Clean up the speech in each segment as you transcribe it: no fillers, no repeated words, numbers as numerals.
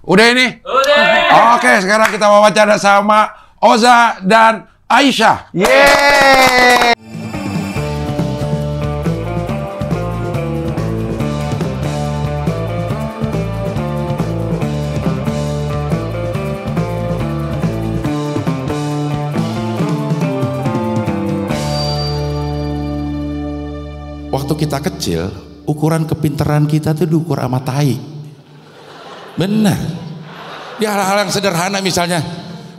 Udah ini? Udah. Oke, sekarang kita wawancara sama Oza dan Aisyah. Yeay! Waktu kita kecil, ukuran kepintaran kita tuh diukur sama tai. Benar. Di hal-hal yang sederhana misalnya,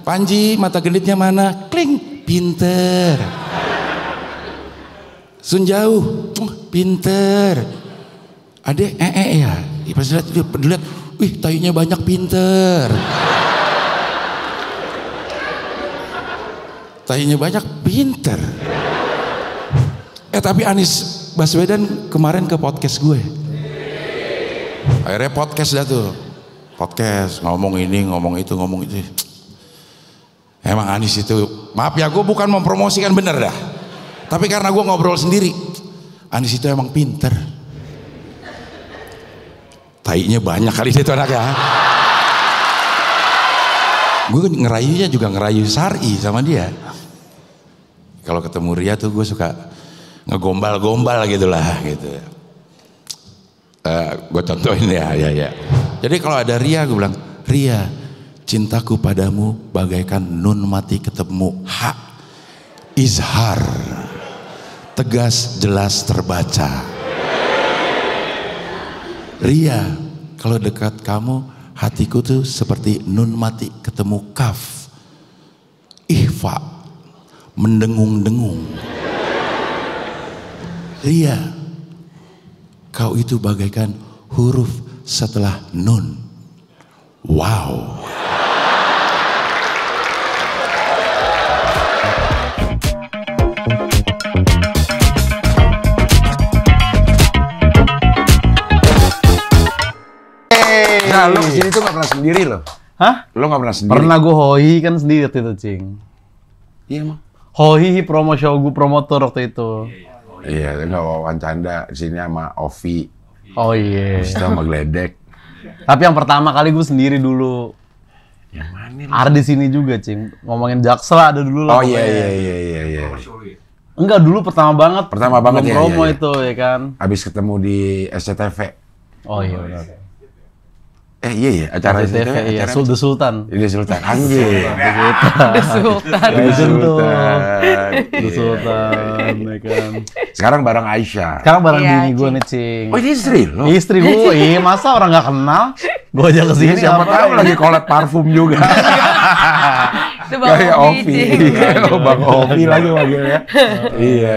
Panji mata genditnya mana? Kling, pinter. Sun jauh, pinter. Adek, ya. Pas lihat, wih tainya banyak, pinter. Tainya banyak, pinter. Tapi Anies Baswedan kemarin ke podcast gue. Akhirnya podcast dah tuh. Podcast, ngomong ini, ngomong itu. Emang Anies itu, maaf ya, gue bukan mempromosikan, bener dah. Tapi karena gue ngobrol sendiri, Anies itu emang pinter. Tainya banyak kali itu anaknya. Gue ngerayunya juga ngerayu Sari sama dia. Kalau ketemu Ria tuh gue suka ngegombal-gombal gitulah gitu. Gue contohin ya. Jadi kalau ada Ria, gue bilang, Ria, cintaku padamu bagaikan nun mati ketemu hak izhar, tegas jelas terbaca. Ria, kalau dekat kamu hatiku tuh seperti nun mati ketemu kaf, ihfa, mendengung-dengung. Ria, kau itu bagaikan huruf setelah nun. Wow. Nah, lo kesini tuh gak pernah sendiri lo? Hah? Lo gak pernah sendiri? Pernah gue hoi kan sendiri waktu itu, Cing. Iya emang? Hoi promo show gue promotor waktu itu. Iya, gak wawan canda. Di sini sama Ovi. Oh iya. Di situ sama Gledek. Tapi yang pertama kali gue sendiri dulu. Yang mana lo? Ada di sini juga, Cing. Ngomongin Jaksel ada dulu lah. Oh iya. Enggak, dulu pertama banget. Pertama banget ya. Promo Iya. itu ya kan. Habis ketemu di SCTV. Oh iya benar. Iya, acara SCTV. Iya, Acara The Sultan. Ini Sultan. Anjir. The Sultan. The Sultan, ya kan. Sekarang bareng Aisyah. Sekarang bareng Iya, bini gue Cing. nih, Cing. Oh, ini istri lo? Istri gue, iya masa orang nggak kenal? Gue ajak ke sini Siapa tahu lagi collab parfum juga. Itu Bang Kayak Ovi, Ovi. Cing. Iya, Bang Ovi lagi manggilnya. Iya.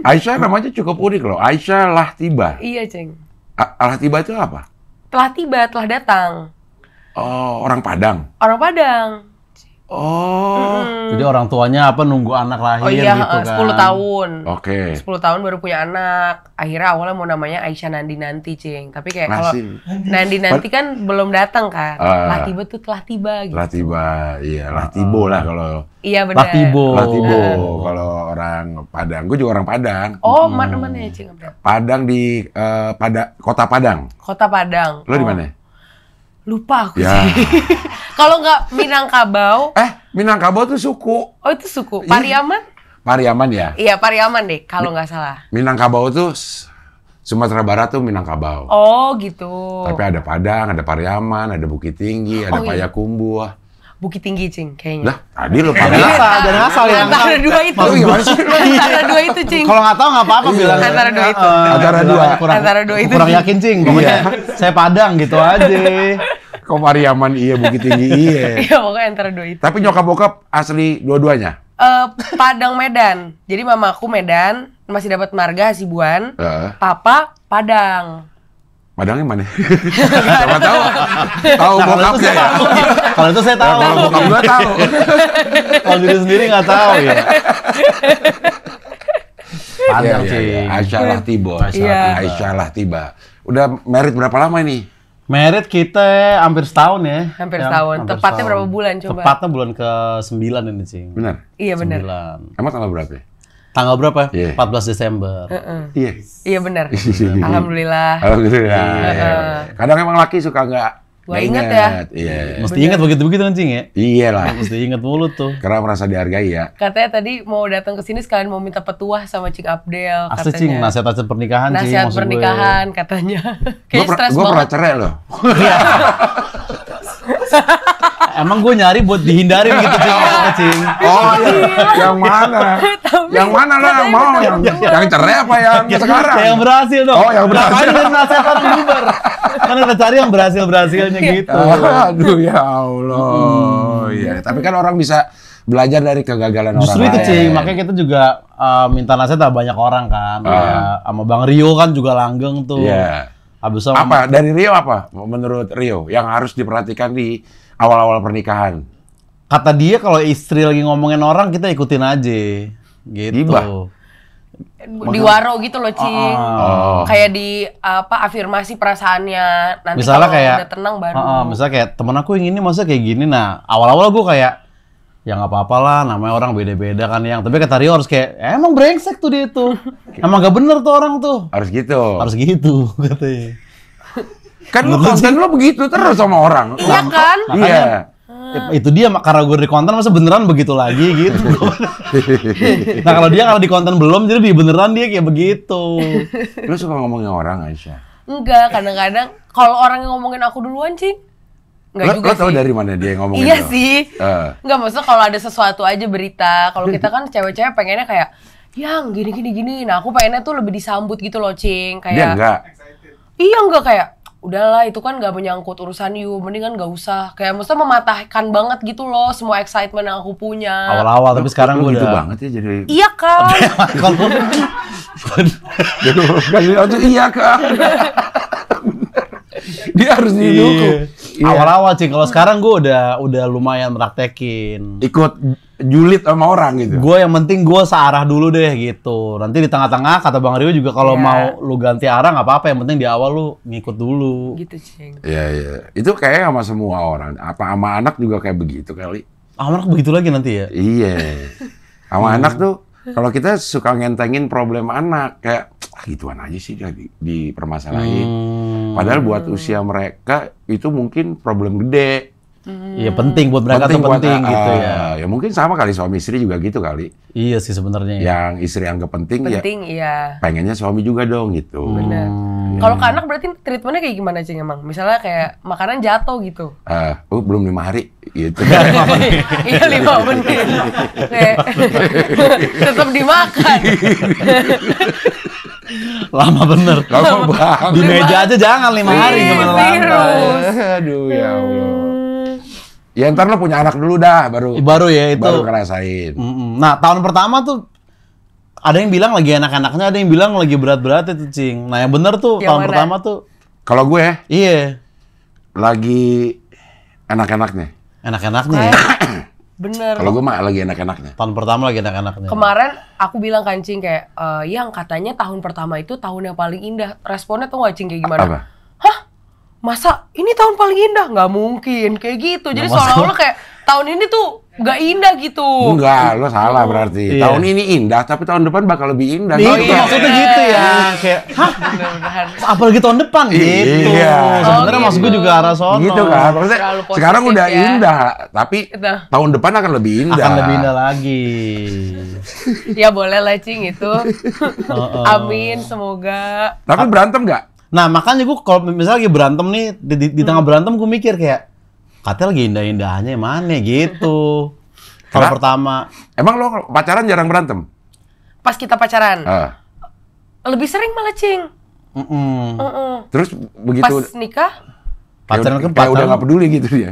Aisyah namanya cukup unik loh. Aisyah Lahtiba. Iya, Ceng. Lahtiba itu apa? Telah tiba, telah datang. Oh, orang Padang. Orang Padang. Oh. Jadi orang tuanya apa nunggu anak lahir Oh iya, gitu kan. 10 tahun. Oke. 10 tahun baru punya anak. Akhirnya awalnya mau namanya Aisyah Nandi nanti, Cing. Tapi kayak kalau Masih. Nandi nanti kan belum datang kan. Ah. Lah tiba tuh telah tiba gitu. Lahtiba, iya Lahtibo lah kalau Iya benar. Lahtibo. Lahtibo kalau orang Padang. Gue juga orang Padang. Oh, mana ya, Cing? Padang di Kota Padang. Kota Padang. Lo di Oh, mana? lupa aku Ya. sih. Kalau nggak Minangkabau. Minangkabau tuh suku. Oh, itu suku. Pariaman? Pariaman ya. Iya, Pariaman deh kalau nggak salah. Minangkabau tuh Sumatera Barat tuh Minangkabau. Oh, gitu. Tapi ada Padang, ada Pariaman, ada Bukit Tinggi, ada Oh, iya. Payakumbuh. Bukit Tinggi, Cing, kayaknya. Lah, tadi lo Jangan Padang. asal ya. Antara dua itu. Lu gimana sih? Antara dua itu, Cing. Kalau nggak tahu nggak apa-apa Iya. bilang. Antara dua itu. Antara bilang dua. Antara dua itu. Kurang yakin, Cing. Pokoknya saya Padang gitu aja. Kok Pariaman iya, Bukit Tinggi iya. Iya, pokoknya antara dua itu. Tapi nyokap bokap asli dua-duanya. Padang Medan. Jadi mamaku Medan, masih dapat marga Hasibuan. Heeh. Papa Padang. Padangnya mana? Siapa tahu. Tahu bokapnya ya. Kalau itu saya tahu. Kalau bokap gua tahu. Kalau diri sendiri nggak tahu ya. Padang, Iya, Cing. iya. Aisyah Lahtibo. Iya. Aisyah Lahtiba. Udah married berapa lama ini? Merit kita hampir setahun ya. Hampir Ya, setahun. hampir Tepatnya setahun. berapa bulan coba? Tepatnya bulan ke-9 ini, Cing. Benar? Iya benar. 9. Emang tanggal berapa ya? Tanggal berapa? Iya. 14 Desember. Iya. Iya benar. Alhamdulillah. Alhamdulillah. Iya. Kadang emang laki suka nggak Gua inget ya. Iya. Mesti ingat begitu-begitu kan, Cing ya? Iyalah. Mesti ingat mulu tuh. Karena merasa dihargai ya. Katanya tadi mau datang ke sini sekalian mau minta petuah sama Cing Abdel. Asli, Cing, katanya. nasihat-nasihat pernikahan, Cing. Nasihat maksud pernikahan katanya. Kayaknya stres Gue pernah banget. cerai loh. Emang gue nyari buat dihindarin gitu, Cing. Maksudnya, Cing. Oh, yang mana? Yang mana lo yang mau? Yang cerai apa yang sekarang? Yang berhasil dong. Oh, yang berhasil. Ngapain nasihat bubar? Kan kita cari yang berhasil-berhasilnya gitu. Aduh ya Allah. Iya, tapi kan orang bisa belajar dari kegagalan Justru orang itu, lain. Cing. Makanya kita juga minta nasihat sama banyak orang kan. Ya, sama Bang Rio kan juga langgeng tuh. Iya. Habis itu Apa dari Rio apa? Menurut Rio yang harus diperhatikan di awal-awal pernikahan? kata dia kalau istri lagi ngomongin orang kita ikutin aja. Gitu. Gibah. Di waro gitu loh, Cing. Oh. Kayak di afirmasi perasaannya. Nanti Misalnya kalau kayak udah tenang baru. misalnya kayak temen aku yang ini masa kayak gini. Nah, awal-awal gue kayak ya nggak apa-apa lah, namanya orang beda-beda kan yang. Tapi kata Rio harus kayak emang brengsek tuh dia tuh. Emang gak bener tuh orang tuh. Harus gitu. Harus gitu katanya. Kan lu konten lu begitu terus sama orang. Iya kan? Iya. Itu dia karena gue di konten masa beneran begitu lagi gitu. Nah kalau dia kalau di konten belum jadi di beneran dia kayak begitu. Lu suka ngomongin orang, Aisyah? Enggak, kadang-kadang kalau orang yang ngomongin aku duluan, Cing. Enggak juga Lo tau sih. dari mana dia yang ngomongin Iya lo? sih. Enggak, maksudnya kalau ada sesuatu aja berita. Kalau kita kan cewek-cewek pengennya kayak, yang gini. Nah aku pengennya tuh lebih disambut gitu loh, Cing. Kayak, Dia enggak. Iya enggak kayak, udahlah itu kan gak menyangkut urusan you, mendingan gak usah. Kayak maksudnya mematahkan banget gitu loh semua excitement yang aku punya. Awal-awal tapi sekarang Lu gue gitu udah. banget ya jadi. Iya kan? Iya kan. Dia harus didukung. Iya. Awal-awal Cing, kalau sekarang gue udah lumayan meraktekin. Ikut julid sama orang gitu. Gue yang penting gue searah dulu deh gitu. Nanti di tengah-tengah kata Bang Rio juga kalau Iya. mau lu ganti arah nggak apa-apa. Yang penting di awal lu ngikut dulu. Gitu, Cing. Iya. Itu kayak sama semua orang. Apa sama anak juga kayak begitu kali. Anak begitu lagi nanti ya. Iya. Sama anak tuh kalau kita suka ngentengin problem anak kayak gituan aja sih dia dipermasalahin. Padahal buat usia mereka itu mungkin problem gede. Iya penting buat mereka tuh buat, penting gitu ya. Ya mungkin sama kali suami istri juga gitu kali. Iya sih sebenarnya. Yang istri anggap penting, ya Penting, iya. pengennya suami juga dong gitu. Bener. Kalau ke anak berarti treatmentnya kayak gimana, Cing, emang? Misalnya kayak makanan jatuh gitu. Belum 5 hari gitu. Iya 5 menit. Kayak, tetap dimakan. Lama bener. Lama banget. Di meja aja jangan 5 hari Iya, gimana virus. Aduh ya Allah. Ya ntar lo punya anak dulu dah Baru ya itu. baru ngerasain. Nah tahun pertama tuh ada yang bilang lagi enak-enaknya, ada yang bilang lagi berat-berat itu Cing. Nah yang bener tuh Yang tahun mana? pertama tuh. Kalau gue Iya. lagi enak-enaknya. Enak-enaknya ya. Bener. Kalau gue mah lagi enak-enaknya. Tahun pertama lagi enak-enaknya. Kemarin aku bilang kan, Cing, kayak yang katanya tahun pertama itu tahun yang paling indah. Responnya tuh nggak, Cing, kayak gimana? Apa? Hah? Masa ini tahun paling indah? Nggak mungkin kayak gitu. Jadi Nggak seolah-olah kayak tahun ini tuh nggak indah gitu. Enggak, lo salah berarti. Iya. Tahun ini indah, tapi tahun depan bakal lebih indah. Nih, Gitu. itu maksudnya gitu ya. Kayak, hah? Bener-bener. Apalagi tahun depan gitu. Iya. Sebenarnya Oh, maksud gue gitu. juga arah sono. Gitu kan. Maksudnya Terlalu positif sekarang udah ya. indah, tapi Gitu. tahun depan akan lebih indah. Akan lebih indah lagi. Ya boleh lah, Cing, itu. Amin, semoga. Tapi berantem nggak? Nah makanya gue kalau misalnya lagi berantem nih di tengah berantem gue mikir kayak katanya lagi indah-indahnya mana gitu. Kalau Kenapa? pertama Emang lo pacaran jarang berantem? Pas kita pacaran, Ah. lebih sering malah, Cing. Terus begitu Pas nikah, pacaran kan kayak udah nggak peduli gitu dia.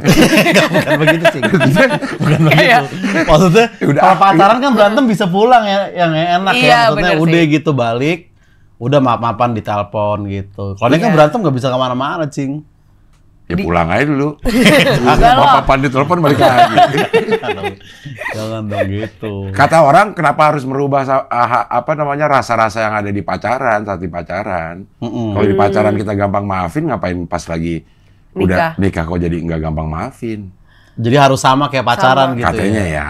bukan begitu sih. Bukan begitu. Kayak- Maksudnya Udah, kalau pacaran kan berantem bisa pulang ya yang enak Iya, ya. Maksudnya bener udah sih. gitu balik, udah maaf-maafan di telepon gitu. Kalau ini kan Iya. berantem nggak bisa kemana-mana, Cing. Ya pulang aja dulu. Enggak lah. Apa di telepon balik lagi. Jangan dong gitu. Kata orang kenapa harus merubah rasa-rasa yang ada di pacaran saat di pacaran. Kalau di pacaran kita gampang maafin, ngapain pas lagi udah nikah kok jadi nggak gampang maafin. Jadi harus sama kayak pacaran gitu Katanya ya.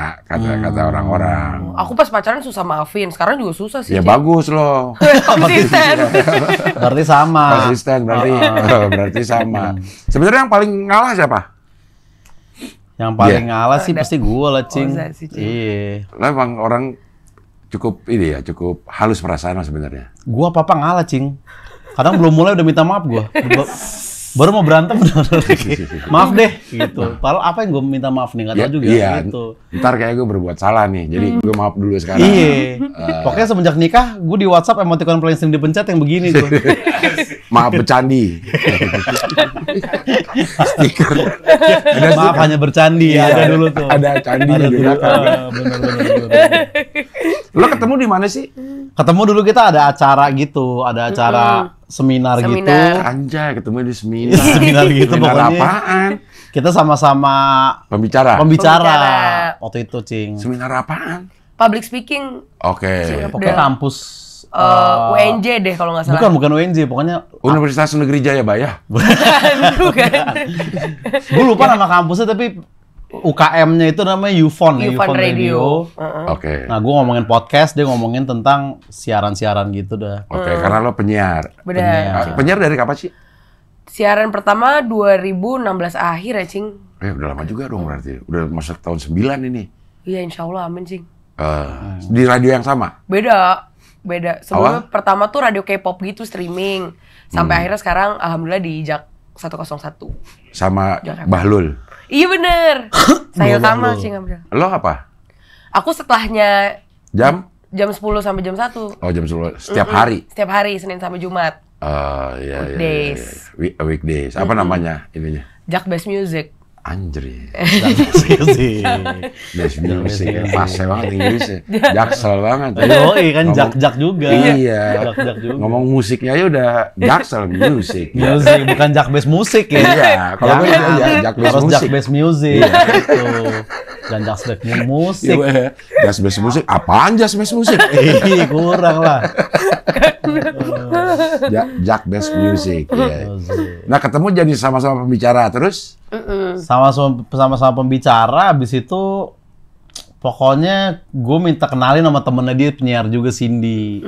kata orang-orang. Aku pas pacaran susah maafin, sekarang juga susah sih. Ya Cing. bagus loh. Konsisten. Berarti sama. Konsisten berarti sama. Sebenarnya yang paling ngalah siapa? Yang paling ngalah sih pasti gue lah, Cing. Oza sih, Cing. Iya. Lo emang orang cukup cukup halus perasaan sebenarnya. Gue apa-apa ngalah, Cing. Kadang belum mulai udah minta maaf gue. Baru mau berantem udah maaf deh gitu. Padahal apa yang gue minta maaf nih, nggak tahu juga gitu. Ntar kayak gue berbuat salah nih, jadi gue maaf dulu sekarang. Iya. Pokoknya semenjak nikah, gue di WhatsApp emoticon paling sering dipencet yang begini tuh. Maaf bercandi. Stiker. Maaf hanya bercandi, Iya, ada dulu tuh. Ada candinya Ada di dulu. belakang. Bener. Lo ketemu di mana sih? Ketemu dulu kita ada acara gitu, ada acara seminar gitu. Anjay, ketemu di seminar. Seminar gitu Seminar pokoknya. apaan? Kita sama-sama Pembicara. Pembicara. waktu itu, Cing. Seminar apaan? Public speaking Oke. Pokoknya kampus UNJ deh kalau nggak salah. bukan UNJ, pokoknya Universitas Negeri Jayabaya. Bukan. gue lupa nama kampusnya tapi UKM-nya itu namanya Ufon ya, Ufon Radio. Oke. Nah, gue ngomongin podcast, dia ngomongin tentang siaran-siaran gitu dah. Oke, karena lo penyiar. Benar. Penyiar dari kapan sih? Siaran pertama 2016 akhir ya, Cing. Udah lama juga dong berarti. Udah masuk tahun 9 ini. Iya, insya Allah, amin, Cing. Di radio yang sama? Beda. Sebelumnya pertama tuh radio K-pop gitu, streaming. Sampai akhirnya sekarang, alhamdulillah di Jak 101. Sama Jakarta. Bahlul. Iya bener. Saya sama, Cing. Lo apa? Aku setelahnya Jam? jam 10 sampai jam 1. Oh, jam 10. Setiap hari? Setiap hari, Senin sampai Jumat. Iya. Weekdays. Weekdays. Apa namanya ininya? Jak Best Music. Anjir. sih. Best music. Pas banget Inggrisnya. Jaksel banget. Yoi kan jak-jak juga. Iya. Jak-jak juga. Ngomong musiknya aja udah Jaksel music. Music, bukan jak best musik ya. Iya, kalau gue jak best Harus jak musik. best music. Gitu. Dan jak best musik. Iya, Jas best musik. Apaan jas best musik? Ih, kurang lah. Jak best music. Iya. Nah, ketemu jadi sama-sama pembicara terus. Sama-sama pembicara, habis itu pokoknya gue minta kenalin sama temennya dia penyiar juga, Cindy.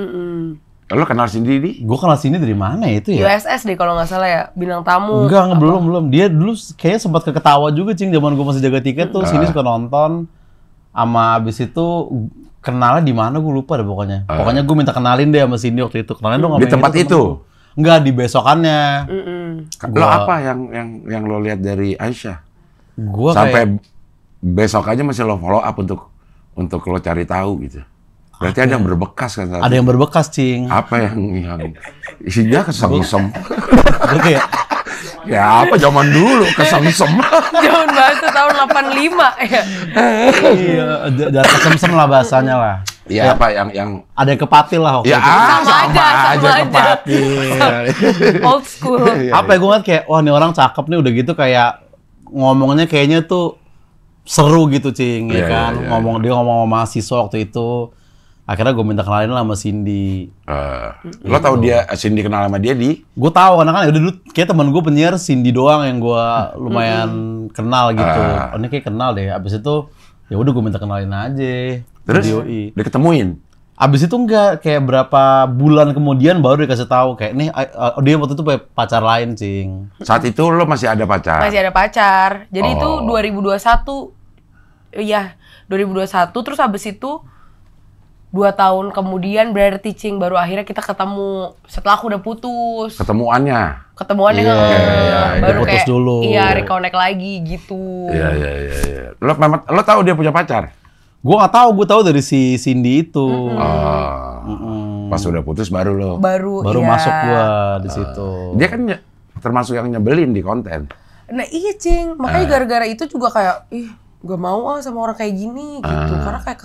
Lo kenal Cindy di? Gue kenal Cindy dari mana ya itu ya? USS deh kalau nggak salah ya, bintang tamu. Enggak, belum. Dia dulu kayaknya sempat ketawa juga, Cing, zaman gue masih jaga tiket tuh. Cindy suka nonton. Sama abis itu kenalnya di mana gue lupa deh pokoknya. Pokoknya gue minta kenalin deh sama Cindy waktu itu. Kenalin dong sama Di tempat itu? Enggak, di besokannya. Lo apa yang lo lihat dari Aisyah? Gue Sampai besok aja masih lo follow up untuk lo cari tahu gitu. Berarti ada yang berbekas kan? ada yang berbekas, Cing. Apa yang isinya kesengsem? Gue kayak Ya apa zaman dulu kesengsem. Zaman bahasa tahun 85 ya. iya, ada kesemsem lah bahasanya lah. Ya apa yang Ada yang kepatil lah waktu ya itu. sama aja aja. kepatil. Old school. Apa ya, gue ngeliat kayak, wah ini orang cakep nih, udah gitu kayak ngomongnya kayaknya tuh seru gitu, Cing, ya Iya, kan? iya, Dia ngomong sama mahasiswa waktu itu. Akhirnya gue minta kenalin lah sama Cindy. Lo tahu dia Cindy kenal sama dia di? Gue tahu karena kan udah dulu kayak teman gue penyiar Cindy doang yang gue lumayan kenal gitu. Oh, ini kayak kenal deh. Abis itu ya udah gue minta kenalin aja. Terus Di DOI. diketemuin. Abis itu enggak, kayak berapa bulan kemudian baru dikasih tahu kayak nih dia waktu itu punya pacar lain, Cing. Saat itu lo masih ada pacar. Masih ada pacar. Jadi itu Oh. 2021. Iya, 2021 terus habis itu 2 tahun kemudian berarti, Cing, baru akhirnya kita ketemu setelah aku udah putus. Ketemuannya. Ketemuannya Udah baru putus kayak dulu. iya reconnect lagi gitu. Iya. Lo tahu dia punya pacar? Gue nggak tahu, gue tahu dari si Cindy itu. Pas udah putus baru lo. Baru Baru iya. masuk gue di situ. Dia kan termasuk yang nyebelin di konten. Nah iya, Cing, makanya gara-gara itu juga kayak gak mau sama orang kayak gini gitu, karena kayak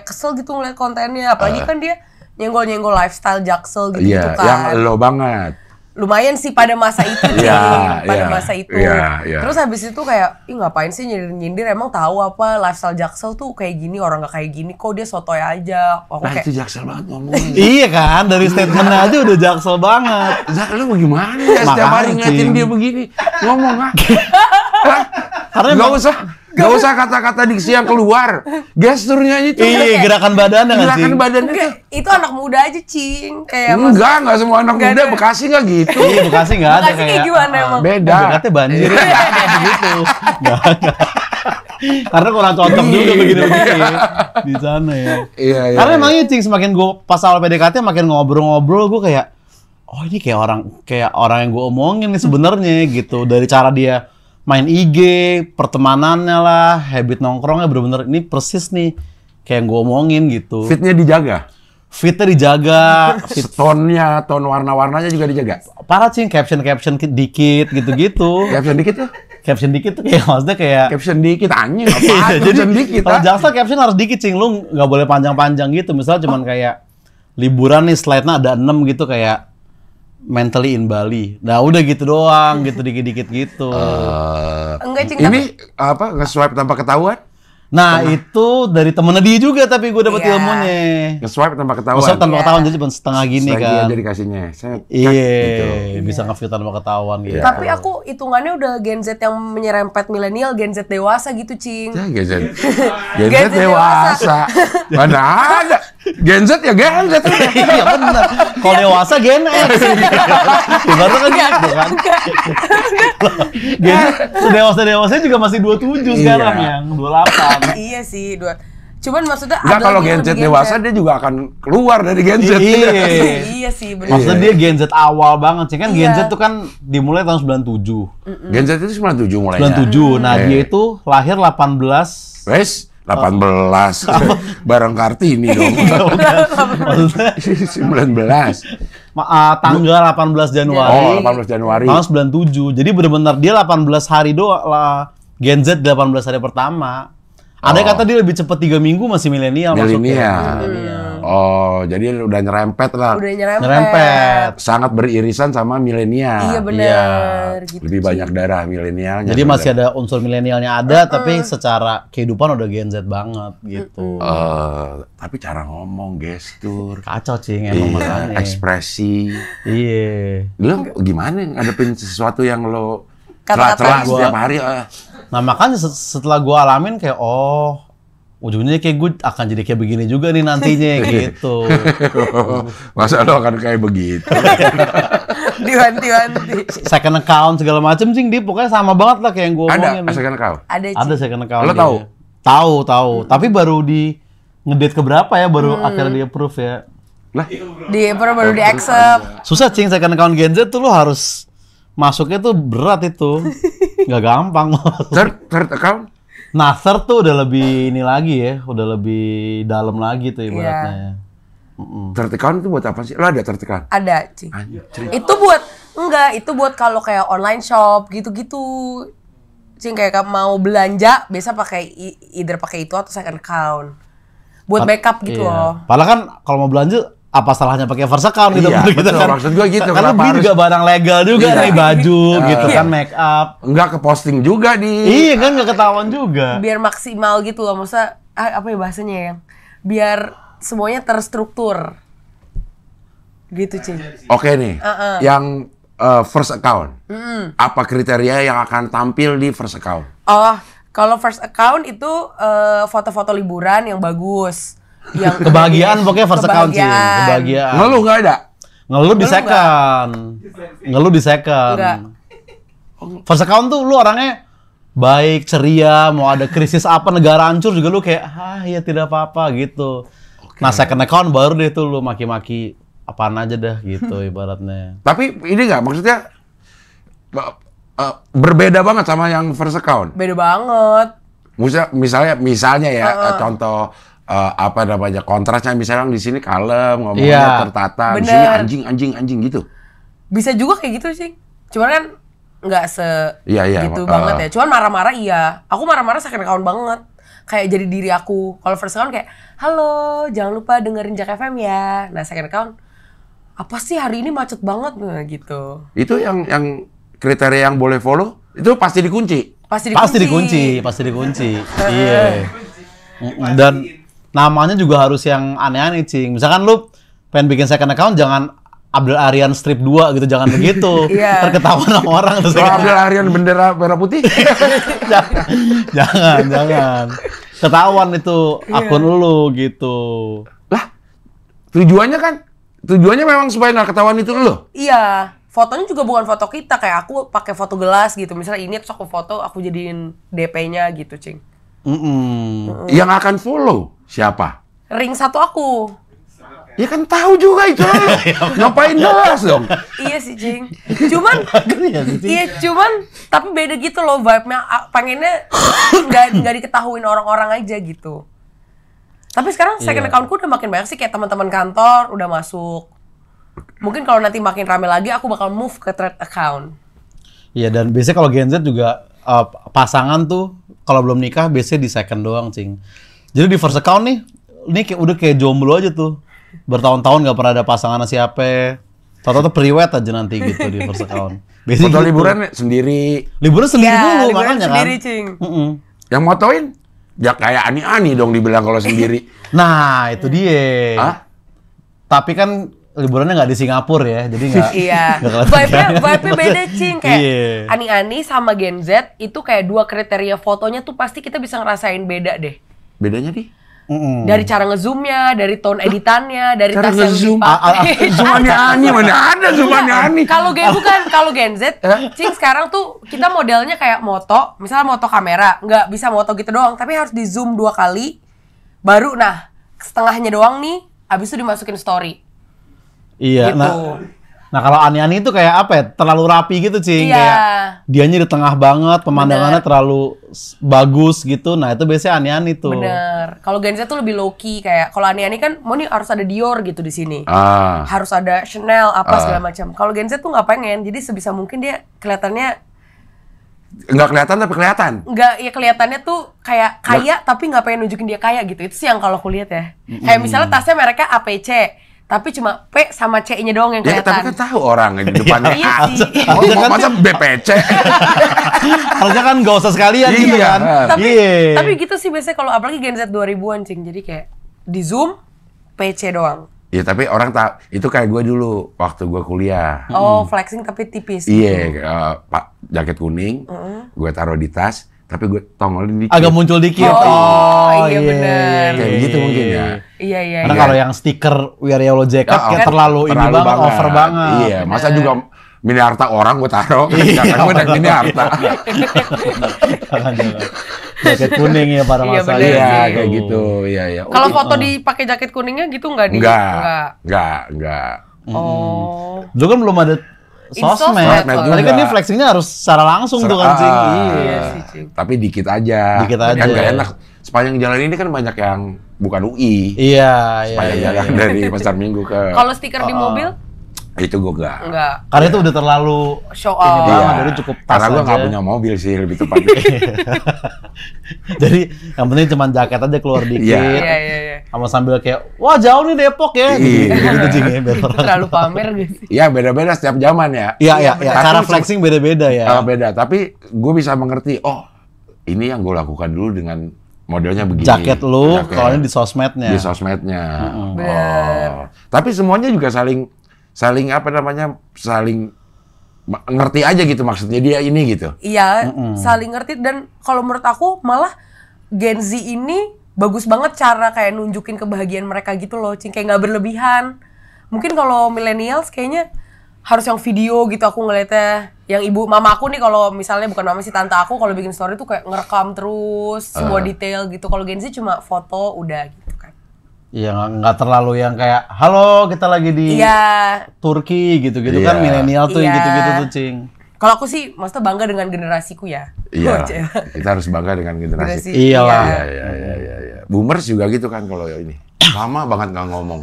kesel gitu ngeliat kontennya, apalagi kan dia nyenggol-nyenggol lifestyle Jaksel gitu, Iya, kan. yang lo banget. Lumayan sih pada masa itu, Cing. Iya, Pada iya, masa itu. iya, iya. Terus habis itu kayak, ngapain sih nyindir-nyindir, emang tahu apa lifestyle Jaksel tuh kayak gini, orang gak kayak gini, kok dia sotoy aja. Aku Nah kayak, itu Jaksel banget ngomongnya. Iya kan, dari statementnya aja udah Jaksel banget. Zak, lu bagaimana ya setiap hari Makanya, ngeliatin Cing. dia begini ngomong ah? Karena Gak emang- usah Gak usah kata-kata diksi yang keluar. Gesturnya itu. Iya, gerakan badannya kan, Gerakan Cing? badan itu. Enggak, itu anak muda aja, Cing. Kayak Enggak semua anak Nggak muda ada. Bekasi nggak gitu. Iya, Bekasi nggak ada Bekasi kayak gimana emang? Beda. Bekatnya banjir. Kayak gitu. Nggak. Karena kurang cocok juga begini-begini di sana ya. Iya. Karena emang iya, Cing, semakin gue pas awal PDKT makin ngobrol-ngobrol gue kayak, oh ini kayak orang yang gue omongin nih sebenarnya gitu. Dari cara dia main IG, pertemanannya lah, habit nongkrongnya bener-bener ini persis nih kayak yang gue omongin gitu. Fitnya dijaga. Fitnya dijaga, Tone-nya, tone warna-warnanya juga dijaga. parah, Cing, caption dikit gitu-gitu. Caption dikit tuh. Caption dikit tuh kayak maksudnya kayak Caption dikit anjing Iya, apaan? jadi Caption dikit. kalau ah. Jaksa caption harus dikit, Cing. Lu nggak boleh panjang-panjang gitu. Misalnya cuman kayak liburan nih, slide-nya ada 6 gitu kayak mentally in Bali. Nah udah gitu doang, gitu dikit-dikit gitu. Enggak, Cing. Ini apa? Nge-swipe tanpa ketahuan? Nah itu dari temennya dia juga tapi gue dapet Iya. ilmunya. Nge-swipe tanpa ketahuan. Maksudnya tanpa Iya. ketahuan jadi cuma setengah gini Lagi kan. aja dikasihnya. Set, Iya, gitu. bisa nge-view tanpa ketahuan gitu. Tapi aku hitungannya udah Gen Z yang menyerempet milenial, Gen Z dewasa gitu, Cing. Ya, Gen Z. Gen Z dewasa. Mana ada? Gen Z ya Gen Z. Iya benar. Kalau dewasa Gen X. Ibaratnya kan gitu kan. Gen dewasa juga masih 27 sekarang Iya. yang 28. Iya sih, cuman maksudnya Enggak, ada kalau lagi Gen yang Z lebih dewasa Gen Z. dia juga akan keluar dari Gen Z. Iya. Iya sih, benar. Maksudnya dia Gen Z awal banget sih kan. Gen Iya. Z tuh kan dimulai tahun 97. Gen Z itu 97 mulainya. 97. Nah, Eh. dia itu lahir 18. Wes 18. Bareng Kartini dong. Maksudnya 19. tanggal 18 Januari. Oh, 18 Januari. Tahun 97. Jadi benar-benar dia 18 hari doang lah. Gen Z 18 hari pertama. Ada yang kata dia lebih cepat 3 minggu masih milenial masuknya. Milenial. Oh, jadi udah nyerempet lah. Udah nyerempet. Nyerempet. Sangat beririsan sama milenial. Iya benar. Gitu, Lebih banyak darah milenialnya. Jadi masih ada unsur milenialnya ada, tapi secara kehidupan udah Gen Z banget gitu. Tapi cara ngomong, gestur, Kacau, Cing, emang makanya. ekspresi. Iya. Lo gimana ngadepin sesuatu yang lo Kata-kata celah-celah gua. setiap hari? Nah makanya setelah gue alamin kayak ujungnya kayak gue akan jadi kayak begini juga nih nantinya gitu. Masa lo akan kayak begitu? Diwanti-wanti. Second account segala macem, Cing, dia pokoknya sama banget lah kayak yang gue omongin. Ada, asalkan kau. Ada, Ada Cing. second account. Lo dia. tahu? Tahu. Tapi baru di ngedate keberapa ya, baru akhirnya dia approve ya. Lah, Baru di accept. Susah, Cing, second account Gen Z tuh lo harus masuknya tuh berat itu. Nggak gampang. third account? Nah, third tuh udah lebih ini lagi ya, udah lebih dalam lagi tuh ibaratnya. Third account itu buat apa sih? Lo ada third account? Ada, Cing. Anjir. Itu buat kalau kayak online shop gitu-gitu. Cing, kayak mau belanja biasa pakai either pakai itu atau second account. Buat backup gitu Iya. loh. Padahal kan kalau mau belanja apa salahnya pakai first account gitu Iya, menurut kita betul. kan. Maksud gua gitu, Karena kenapa beli harus- juga barang legal juga Iya. nih, baju gitu Iya. kan, make up. Enggak ke posting juga di... Iya kan nggak ketahuan juga. Biar maksimal gitu loh, maksudnya apa ya bahasanya yang biar semuanya terstruktur. Gitu, Cing. Oke nih, yang first account. Apa kriteria yang akan tampil di first account? Oh, kalau first account itu foto-foto liburan yang bagus. Yang Kebahagiaan pokoknya first account, Cing. Kebahagiaan. Kebahagiaan. Ngeluh nggak ada? Ngeluh di Ngeluh second. Ngeluh di second. Enggak. First account tuh lu orangnya baik, ceria, mau ada krisis apa, negara hancur juga lu kayak, ya tidak apa-apa gitu. Nah, second account baru deh tuh lu maki-maki apaan aja dah gitu ibaratnya. Tapi ini nggak, maksudnya berbeda banget sama yang first account. Beda banget. Misalnya ya, contoh apa namanya kontrasnya, misalnya di sini kalem, ngomongnya Iya. tertata, di Bener. sini anjing gitu. Bisa juga kayak gitu sih. Cuman kan nggak Iya, gitu banget ya. Cuman marah-marah iya. Aku marah-marah second account banget. Kayak jadi diri aku. Kalau first account kayak, halo, jangan lupa dengerin Jak FM ya. Nah, second account, apa sih hari ini macet banget? Nah, gitu. Itu yang kriteria yang boleh follow, itu pasti dikunci. Pasti Pasti dikunci. Iya. Dan namanya juga harus yang aneh-aneh, Cing. Misalkan lu pengen bikin second account, jangan Abdel Aryan strip 2 gitu, jangan begitu. Iya. Terketahuan sama orang terus. Kalau Abdel Aryan bendera merah putih. jangan. Ketahuan itu akun lu gitu. Lah, tujuannya memang supaya nggak ketahuan itu lo. Iya, fotonya juga bukan foto kita, kayak aku pakai foto gelas gitu. Misalnya ini terus aku foto, aku jadiin DP-nya gitu, Cing. Yang akan follow siapa? Ring satu aku. Ya kan tahu juga itu lo. Ngapain jelas dong? Iya sih, Cing. Cuman tapi beda gitu loh vibe-nya. Pengennya nggak diketahuin orang-orang aja gitu. Tapi sekarang second account-ku udah makin banyak sih, kayak teman-teman kantor udah masuk. Mungkin kalau nanti makin rame lagi, aku bakal move ke third account. Iya, dan biasanya kalau Gen Z juga pasangan tuh kalau belum nikah biasanya di second doang, Cing. Jadi di first account nih, ini udah kayak jomblo aja tuh. Bertahun-tahun nggak pernah ada pasangan siapa. Tahu-tahu priwet aja nanti gitu di first account. Biasanya Foto gitu. liburan sendiri. Liburan sendiri Ya, dulu liburan makanya sendiri, kan. Cing. Yang motoin? Ya kayak ani-ani dong dibilang kalau sendiri. Nah, itu dia. Hah? Tapi kan liburannya nggak di Singapura ya, jadi nggak. Iya. nggak kelihatan. Vibe-nya beda, Cing. Kayak Iya. Ani-Ani sama Gen Z itu kayak dua kriteria fotonya tuh pasti kita bisa ngerasain beda deh. Bedanya di? Dari cara ngezoomnya, dari tone editannya, dari Cara tas yang ngezoom? dipakai. Zoom ani-ani mana ada zoom ani-ani? Kalau Gen Z, Cing sekarang tuh kita modelnya kayak moto, misalnya moto kamera, nggak bisa moto gitu doang, tapi harus di zoom 2 kali, baru setengahnya doang nih, abis itu dimasukin story. Iya. Gitu. Nah kalau Ani-Ani itu kayak apa ya? Terlalu rapi gitu, Cing. Iya. Kayak dianya di tengah banget, pemandangannya terlalu bagus gitu. Nah itu biasanya Ani-Ani tuh. Bener. Kalau Gen Z tuh lebih low key, kayak kalau Ani-Ani kan mau nih harus ada Dior gitu di sini. Harus ada Chanel apa segala macam. Kalau Gen Z tuh nggak pengen, jadi sebisa mungkin dia kelihatannya Nggak kelihatan tapi kelihatan. nggak, ya kelihatannya tuh kayak kaya tapi nggak pengen nunjukin dia kaya gitu. Itu sih yang kalau aku lihat ya. Kayak misalnya tasnya mereknya APC, tapi cuma P sama C-nya doang yang Ya tapi kelihatan. kan tahu orang di depannya. Iya sih. Masa BPC? Harusnya kan nggak usah sekalian gitu Iya. kan. tapi Iya. tapi gitu sih biasanya kalau apalagi Gen Z 2000-an, Cing. Jadi kayak di Zoom PC doang. Ya tapi orang tak itu kayak gue dulu waktu gue kuliah. Oh, flexing tapi tipis. Iya, Pak jaket kuning, gue taruh di tas, tapi gue tongolin dikit. Agak muncul dikit. Oh, iya bener. Kayak begitu mungkin ya. Iya. Karena kalau yang stiker Wear Yellow Jacket kayak terlalu ini banget, over banget. Iya, masa juga Miniarta orang gue taruh, jangan gue naik Miniarta. Jangan. Jaket kuning ya pada Iya, masa bener. Iya, sih. kayak gitu. Iya. Kalau foto dipakai jaket kuningnya gitu nggak di? Enggak. Oh. Dulu kan belum ada sosmed. Sosmed Tadi kan juga. dia flexingnya harus secara langsung tuh kan, Cing. Iya sih, Cing. Tapi dikit aja. Dikit aja. Kan nggak enak. Sepanjang jalan ini kan banyak yang bukan UI. Iya. Sepanjang jalan dari Pasar Minggu ke Kalau stiker di mobil itu gue enggak. enggak. Karena itu udah terlalu Show ini off. banget, jadi cukup tas Karena gue nggak aja. punya mobil sih lebih tepatnya. Jadi yang penting cuma jaket aja keluar dikit. Iya. Sama sambil kayak, wah jauh nih Depok ya. Iya. Gitu Cing ya. biar Itu orang- terlalu pamer gitu. Iya beda-beda setiap zaman ya. Iya. Tapi Cara flexing beda-beda ya. Beda. Tapi gue bisa mengerti. Oh, ini yang gue lakukan dulu dengan modelnya begini. Jaket lu, Jaket. kalau ini di sosmednya. Di sosmednya. Bener. Oh. Tapi semuanya juga saling apa namanya? Saling ngerti aja gitu maksudnya dia ini gitu. Iya, saling ngerti, dan kalau menurut aku malah Gen Z ini bagus banget cara kayak nunjukin kebahagiaan mereka gitu loh, Cing. Kayak nggak berlebihan. Mungkin kalau millennials kayaknya harus yang video gitu aku ngeliatnya. Yang ibu mama aku nih, kalau misalnya bukan mama sih, tante aku kalau bikin story tuh kayak ngerekam terus semua detail gitu. Kalau Gen Z cuma foto udah gitu kan. Iya, nggak terlalu yang kayak, halo kita lagi di Iya. Turki gitu-gitu Iya. kan, milenial tuh yang Iya. gitu-gitu tuh, Cing. Kalau aku sih maksudnya bangga dengan generasiku ya. Iya. Oh, Cing. Kita harus bangga dengan generasi. Iyalah. Iya. Boomers juga gitu kan kalau ini. Lama banget nggak ngomong.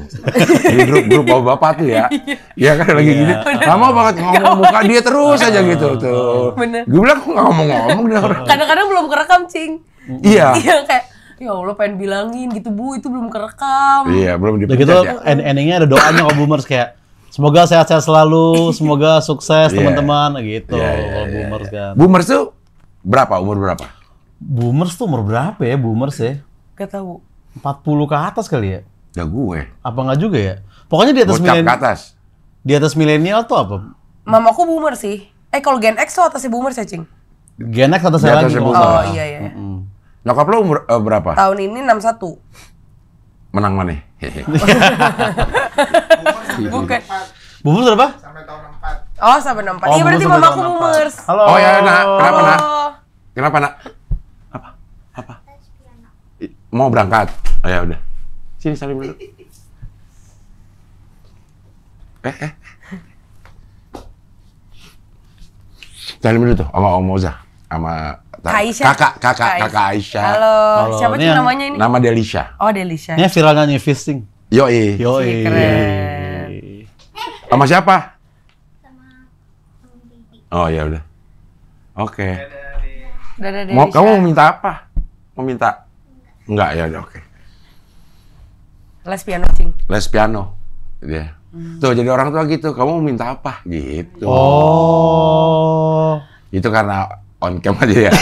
Di grup bapak-bapak tuh ya. Iya kan lagi gini. Lama banget ngomong, muka dia terus aja gitu tuh. Bener. Gue bilang kok nggak ngomong-ngomong dia orang. Kadang-kadang belum kerekam, Cing. Iya. Iya kayak, ya Allah pengen bilangin gitu Bu, itu belum kerekam. Iya, belum Udah dipencet gitu ya. endingnya ada doanya kalau boomers kayak, semoga sehat-sehat selalu, semoga sukses Iya. teman-teman gitu. Iya, Kalau boomers kan. Boomers tuh berapa? Umur berapa? Boomers tuh umur berapa ya boomers ya? Gak tahu. 40 ke atas kali ya? Ya gue. Apa nggak juga ya? Pokoknya di atas Bocap ke milenial. atas. Di atas milenial tuh apa? Mamaku boomer sih. Kalau Gen X tuh atasnya boomer sih, Cing. Gen X atas Di saya atasnya lagi. boomer. Oh iya ya. Nyokap lo umur berapa? Tahun ini 61. Menang mana? Bukan. Boomer berapa? Oh, sampai 64. Oh, Iya berarti boomer sampai mamaku tahun 64. boomers. Halo. Oh ya, nak. Kenapa, nak? Oh. Kenapa, nak? Apa? Mau berangkat? Oh ya udah. Sini salim dulu. Salim dulu tuh sama Om Moza, sama Aisyah. kakak Aisyah. Halo. Siapa Ini sih yang- namanya ini? Nama Delisha. Oh, Delisha. Ini viral nyanyi fisting. Yoi. Yoi. Keren. Sama siapa? Oh ya udah. Oke. Dadah Mau Delisha. kamu mau minta apa? Mau minta? Enggak ya udah oke. Les piano, Cing. Les piano. Dia. Tuh jadi orang tua gitu, kamu mau minta apa? Gitu. Oh. Itu karena on cam aja ya.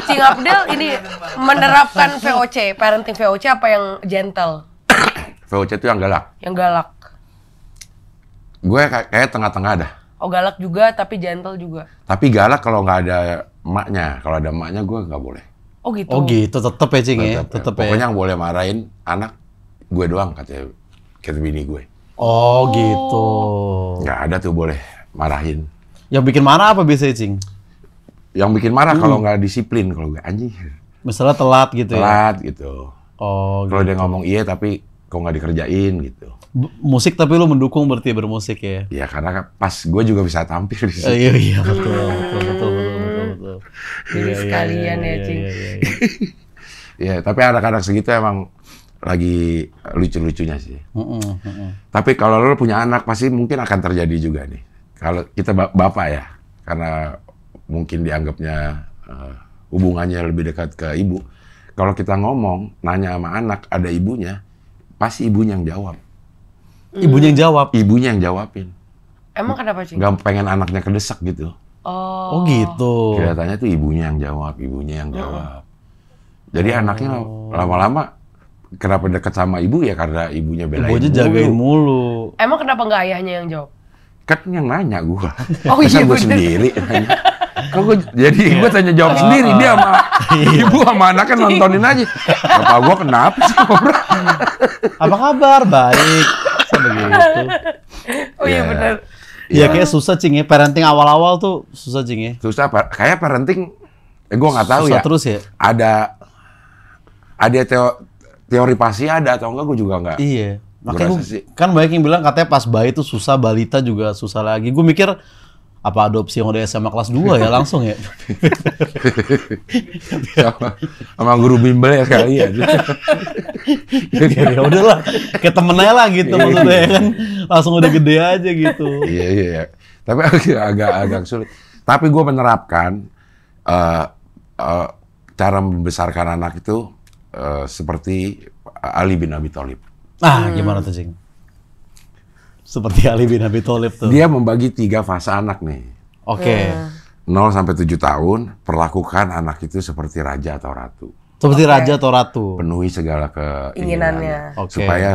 Cing Abdel ini menerapkan VOC, parenting VOC apa yang gentle? VOC itu yang galak. Yang galak. Gue kayak tengah-tengah dah. Oh, galak juga tapi gentle juga. Tapi galak kalau nggak ada emaknya. Kalau ada emaknya gue nggak boleh. Oh gitu. Oh gitu, tetep ya Cing ya? Tetep ya? Pokoknya yang boleh marahin anak gue doang kata bini gue. Oh gitu. Nggak ada tuh boleh marahin. Yang bikin marah apa biasanya Cing? Yang bikin marah kalau nggak disiplin, kalau gue anjing. Misalnya telat gitu ya? Telat gitu. Oh Kalau gitu. dia ngomong iya tapi kok nggak dikerjain gitu. Musik tapi lu mendukung berarti bermusik ya? Ya karena pas gue juga bisa tampil di situ. Iya betul. Sekalian ya, Cing. Iya. Ya tapi anak-anak segitu emang lagi lucu-lucunya sih. Tapi kalau lo punya anak pasti mungkin akan terjadi juga nih. Kalau kita bapak ya, karena mungkin dianggapnya hubungannya lebih dekat ke ibu. Kalau kita ngomong, nanya sama anak, ada ibunya, pasti ibunya yang jawab. Ibunya yang jawab? Ibunya yang jawabin. Emang kenapa, Cing? Nggak pengen anaknya kedesak gitu. Oh gitu. Kelihatannya tuh ibunya yang jawab, Jadi anaknya lama-lama kenapa dekat sama ibu ya karena ibunya belain Ibunya jagain mulu. Emang kenapa nggak ayahnya yang jawab? Kan yang nanya gua. Oh iya, gue bener. sendiri nanya. Kok gue tanya jawab sendiri, dia sama ibu sama anaknya nontonin aja. Bapak gua kenapa sih? Apa kabar? Baik. Begitu. Oh iya Ya. benar. Iya kayak susah Cing ya. Parenting awal-awal tuh susah Cing ya. Susah, kayak parenting, gue nggak tahu Susah ya. terus ya? Ada teori pasti ada atau enggak, gue juga nggak. Iya. Makanya Gua rasa sih. kan banyak yang bilang katanya pas bayi tuh susah, balita juga susah lagi. Gue mikir apa adopsi yang udah SMA kelas 2 ya langsung ya. sama guru bimbel ya sekali ya. Ya udahlah, kayak temen aja lah gitu maksudnya ya kan. Langsung udah gede aja gitu. Iya. Tapi agak sulit. Tapi gue menerapkan cara membesarkan anak itu seperti Ali bin Abi Thalib. Ah, gimana tuh, Cing? Seperti Ali bin Abi Thalib tuh. Dia membagi 3 fase anak nih. Oke. 0 sampai 7 tahun, perlakukan anak itu seperti raja atau ratu. Seperti raja atau ratu. Penuhi segala Inginannya. keinginannya. Oke. Supaya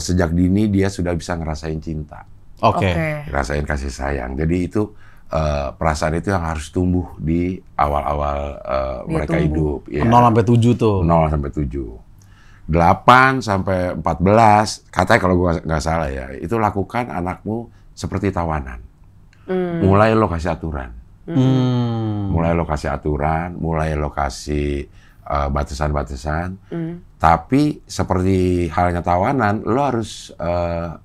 sejak dini dia sudah bisa ngerasain cinta. Oke. Ngerasain kasih sayang. Jadi itu perasaan itu yang harus tumbuh di awal-awal mereka tumbuh. hidup. Ya. 0 sampai 7 tuh. 0 sampai 7. 8 sampai 14, katanya kalau gua nggak salah ya, itu lakukan anakmu seperti tawanan. Mulai lo kasih aturan. Mulai lo kasih aturan, mulai lo kasih batasan-batasan. Tapi seperti halnya tawanan, lo harus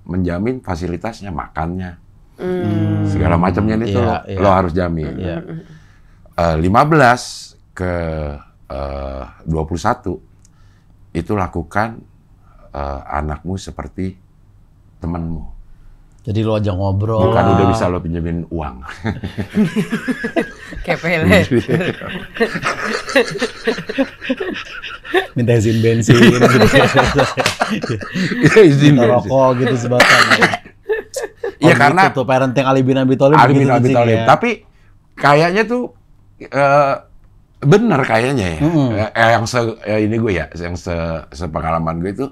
menjamin fasilitasnya, makannya. Segala macamnya itu lo harus jamin. 15 ke 21 itu lakukan anakmu seperti temanmu. Jadi lo aja ngobrol. Bukan udah bisa lo pinjemin uang. Kayak pelet. Minta izin bensin. Izin Minta rokok gitu sebatang. Iya karena gitu tuh parenting Ali bin Abi Thalib. Ali bin begitu tuh, Abi Cing, Thalib. ya. Tapi kayaknya tuh benar kayaknya ya. Yang ini gue ya, yang sepengalaman gue itu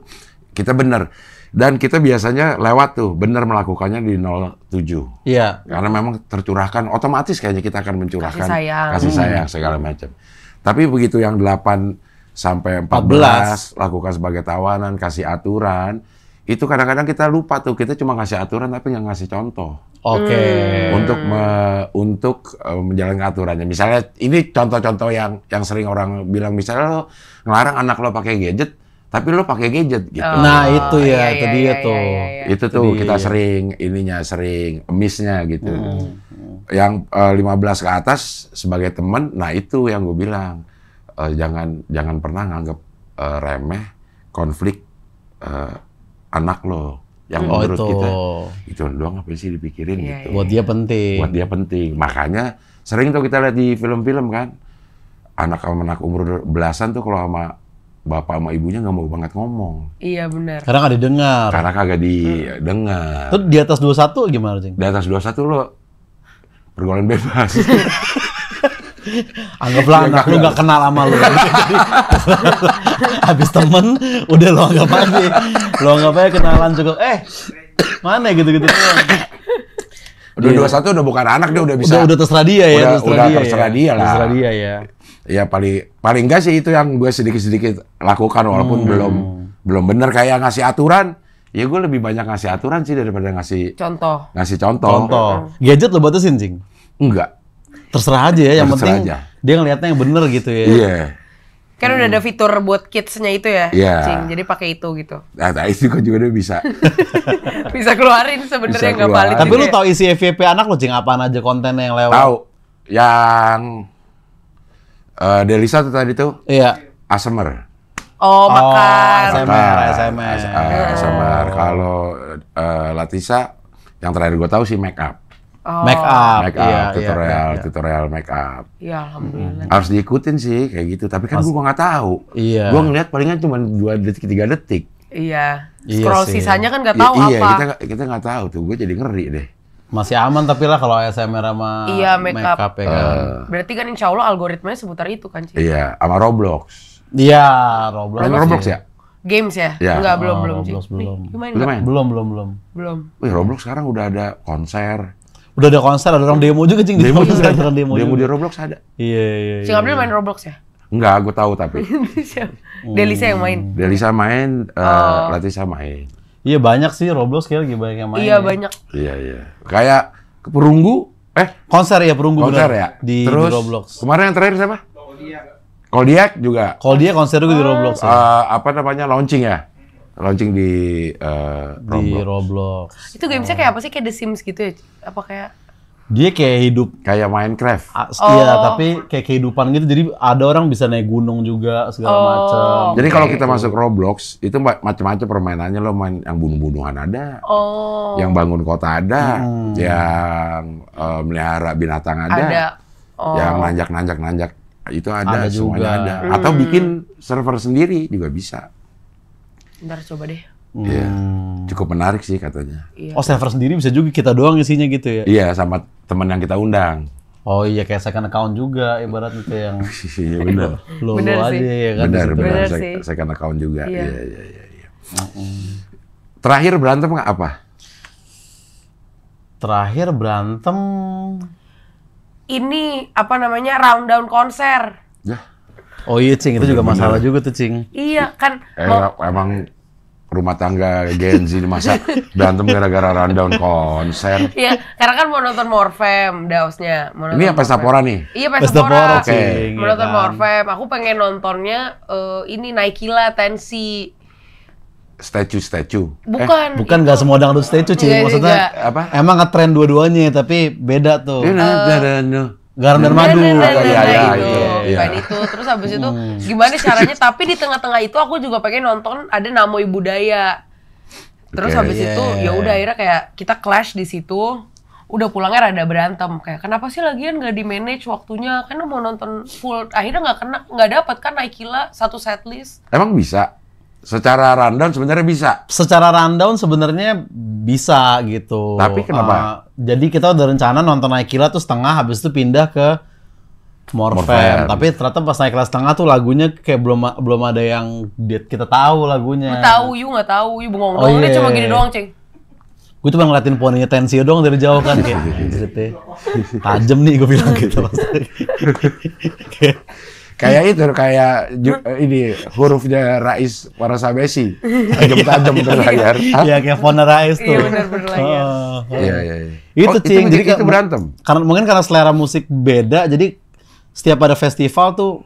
kita benar. Dan kita biasanya lewat tuh, benar melakukannya di 07. Iya. Karena memang tercurahkan, otomatis kayaknya kita akan mencurahkan Kasih sayang. segala macam. Tapi begitu yang 8 sampai 14 lakukan sebagai tawanan, kasih aturan, itu kadang-kadang kita lupa tuh, kita cuma ngasih aturan tapi nggak ngasih contoh. Oke. Untuk menjalankan aturannya. Misalnya ini contoh-contoh yang sering orang bilang, misalnya lo ngelarang anak lo pakai gadget, tapi lo pakai gadget gitu. Nah itu ya, itu dia tuh. Itu tuh kita sering miss-nya gitu. Yang 15 ke atas sebagai teman, nah itu yang gue bilang, jangan pernah nganggap remeh konflik anak lo. Yang menurut kita itu doang apa sih dipikirin gitu. Buat dia penting. Makanya sering tuh kita lihat di film-film kan, anak umur belasan tuh kalau sama bapak sama ibunya nggak mau banget ngomong. Iya benar. Karena nggak didengar. Karena kagak didengar. Terus di atas 21 gimana, Cing? Di atas 21 lo pergaulan bebas. Anggaplah anak lu nggak kenal sama lu. Habis temen, udah lo anggap aja. Lo anggap aja kenalan cukup. Mana gitu-gitu. Udah 21 udah bukan anak, dia udah bisa. Udah terserah dia ya. Udah terserah dia lah. Terserah dia ya. Ya paling enggak sih itu yang gue sedikit-sedikit lakukan walaupun belum bener kayak ngasih aturan. Ya gue lebih banyak ngasih aturan sih daripada ngasih contoh. Gadget lo batasin, Cing? Enggak. Terserah aja ya, yang Terserah penting aja. dia ngelihatnya yang bener gitu ya. Iya. Kan udah ada fitur buat kids-nya itu ya, Iya. Cing. Jadi pakai itu gitu. Nah itu kan juga dia bisa. Bisa keluarin sebenarnya Bisa nggak valid. keluarin. Tapi lu tahu isi FYP anak lo, Cing? Apaan aja kontennya yang lewat? Tahu. Yang Delisa tuh tadi tuh Iya. ASMR. Oh, makan. ASMR. Kalau Latisa yang terakhir gue tahu sih make up. Make up, tutorial make up. Iya, alhamdulillah. Harus diikutin sih kayak gitu. Tapi kan gue nggak tahu. Iya. Gue ngeliat palingan cuma 2 detik, 3 detik. Iya. Iya Scroll sih. sisanya kan nggak tahu Iya, apa. kita nggak tahu tuh. Gue jadi ngeri deh. Masih aman tapi lah kalau ASMR sama Make up ya kan. Berarti kan insya Allah algoritmanya seputar itu kan, Cing? Iya, sama Roblox. Iya, Roblox. Main Roblox ya? Games ya? Iya. Enggak, belum, Roblox Cing. belum. Nih, main Belum nggak? main? Belum. Wih, Roblox sekarang udah ada konser. Udah ada konser, ada orang demo juga, Cing. Demo Roblox, juga ada ada. orang demo Demo juga. di Roblox ada. Iya. Cing April main Roblox ya? Enggak, gue tahu tapi. Delisa yang main? Delisa main, Latisa main. Iya banyak sih Roblox kayak lagi banyak yang main. Iya, banyak. Iya. Kayak Perunggu, Konser ya Perunggu konser bener. ya? Di Terus, Roblox. kemarin yang terakhir siapa? Koldiak juga. Kalau dia konser juga di Roblox ya. Apa namanya, launching ya? Launching di Di Roblox. Itu gamesnya kayak apa sih? Kayak The Sims gitu ya? Apa kayak... Dia kayak hidup Kayak Minecraft. Iya, tapi kayak kehidupan gitu. Jadi ada orang bisa naik gunung juga segala macam. Jadi kalau kita masuk Roblox, itu macam-macam permainannya. Lo main yang bunuh-bunuhan ada, yang bangun kota ada, yang melihara binatang ada. Yang nanjak-nanjak itu ada semuanya juga. ada. Atau bikin server sendiri juga bisa. Ntar coba deh. Iya, cukup menarik sih katanya. Oh, server sendiri bisa juga kita doang isinya gitu ya? Iya, sama teman yang kita undang. Oh iya, kayak second account juga ibarat itu yang Iya benar. lo Bener aja sih. ya kan. Benar, Bener sih. second account juga. Iya. Iya. Terakhir berantem nggak apa? Terakhir berantem Ini apa namanya? Rundown konser. Ya, oh iya, Cing, itu juga masalah juga tuh, Cing. Iya kan. emang rumah tangga Gen Z masa berantem gara-gara rundown konser. Iya, karena kan mau nonton Morfem, dausnya. Ini apa Pesta Pora nih? Iya, Pesta Pora, Pesta Pora. Cing, Mau ya nonton kan. Morfem. Aku pengen nontonnya ini Naikila Tensi. Statue. Bukan. Bukan nggak semua dangdut statue, Cing. Enggak Maksudnya juga. Apa? emang ngetren dua-duanya, tapi beda tuh. Garam dan madu. Bukan itu. Terus habis itu gimana caranya? Tapi di tengah-tengah itu aku juga pengen nonton ada Namoi Budaya. Terus Oke. habis itu ya udah akhirnya kayak kita clash di situ. Udah pulangnya rada berantem kayak kenapa sih lagian nggak di manage waktunya? Kan mau nonton full akhirnya nggak dapat kan Naikila satu setlist. Emang bisa? Secara rundown sebenarnya bisa. Secara rundown sebenarnya bisa gitu. Tapi kenapa? Jadi kita udah rencana nonton Naikila tuh setengah, habis itu pindah ke More More Fam. Fam. Tapi ternyata pas naik kelas tengah tuh lagunya kayak belum ada yang kita tahu lagunya. Nggak tahu, bengong doang. Dia cuma gini doang, Cing. Gue cuma ngeliatin poninya Tensio doang dari jauh kan kayak anjir teh. Tajem nih gue bilang gitu. Kayak itu, ini hurufnya Rais Warasabesi. Tajam-tajam terlayar. Iya kayak Fona Rais tuh. Iya benar berlayar. Iya. Itu Cing, jadi itu berantem. Karena selera musik beda, jadi setiap ada festival tuh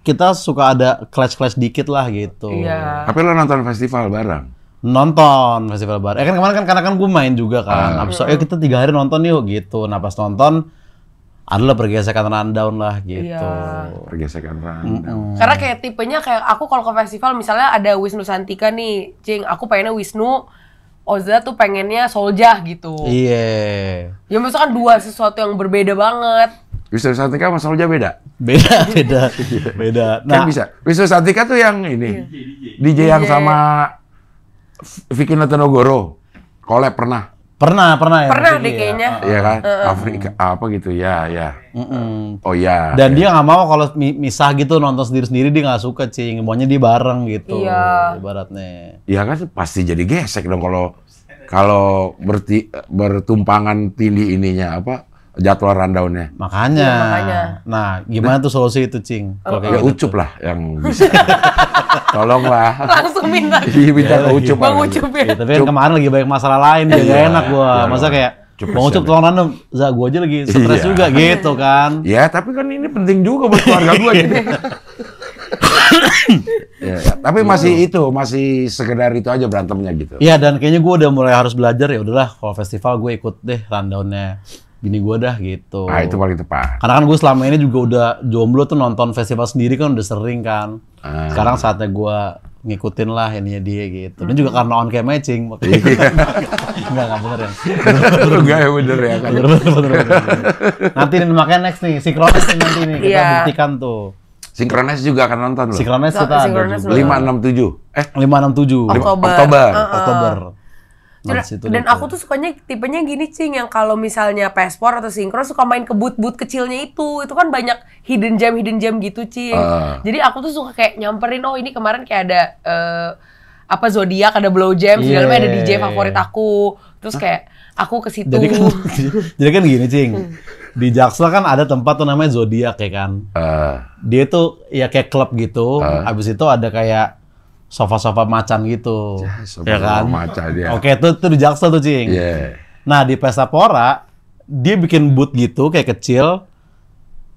kita suka ada clash dikit lah gitu. Iya. Tapi lo nonton festival bareng? Nonton festival bar. Kan kemarin karena kan gue main juga kan. Abis itu kita 3 hari nonton yuk gitu. Nah pas nonton adalah pergesekan rundown lah gitu. Iya. Pergesekan rundown. Karena kayak tipenya kayak aku kalau ke festival misalnya ada Wisnu Santika nih, Cing, aku pengennya Wisnu, Oza tuh pengennya Soljah gitu. Iya. Ya maksudnya kan dua sesuatu yang berbeda banget. Wisnu Santika sama Soulja beda? Beda. Kan bisa. Wisnu Santika tuh yang ini, DJ yang sama Vicky Natanogoro, collab pernah. Pernah ya. Pernah deh kayaknya. Iya kan? Afrika apa gitu ya. Oh ya. Dan dia nggak mau kalau misah gitu nonton sendiri dia nggak suka Cing, maunya dia bareng gitu. Iya. Ibaratnya. Ya kan pasti jadi gesek dong kalau bertumpangan tindih ininya apa jadwal rundown-nya. Makanya. Iya, makanya. Nah, gimana tuh solusi itu Cing? Kalau Ya kayak gitu. Ucup lah yang bisa. Tolonglah. Langsung minta. Iya minta ke Ucup. Bang Ucup ya. Ya, tapi kan kemarin lagi banyak masalah lain, jadi nggak enak gua. Masa kayak Bang Ucup tolong random, gua aja lagi stres Iya. juga gitu kan. Ya tapi kan ini penting juga buat keluarga gua gitu. Ya, tapi masih sekedar itu aja berantemnya gitu. Iya, dan kayaknya gua udah mulai harus belajar ya udahlah kalau festival gue ikut deh rundown-nya bini gua dah gitu. Nah itu paling tepat. Karena kan gue selama ini juga udah jomblo tuh nonton festival sendiri kan udah sering kan. Sekarang saatnya gue ngikutin lah ininya dia gitu. Dan juga karena on cam matching. Enggak bener ya. Enggak ya bener ya kan. Bener. Nanti nih makanya next nih, sinkronis nih nanti nih. Kita Iya. buktikan tuh. Sinkronis juga akan nonton loh. Sinkronis kita ada Sinkronis juga. 567. 567. Oktober. Oktober. Dan, Nah, situ dan deh aku tuh sukanya tipenya gini Cing, yang kalau misalnya Pespor atau Sinkron suka main ke booth-booth kecilnya itu kan banyak hidden gem gitu Cing. Jadi aku tuh suka kayak nyamperin, oh ini kemarin kayak ada apa Zodiac, ada Blow Jam, segala macam, ada DJ favorit aku. Terus kayak aku ke situ. Jadi kan gini Cing. Di Jaksel kan ada tempat tuh namanya Zodiac ya kan. Dia tuh ya kayak klub gitu. Abis itu ada kayak sofa-sofa macan gitu. Ya kan? Macan ya. Oke, itu di Jaksel tuh, Cing. Iya. Nah, di Pesta Pora, dia bikin booth gitu, kayak kecil.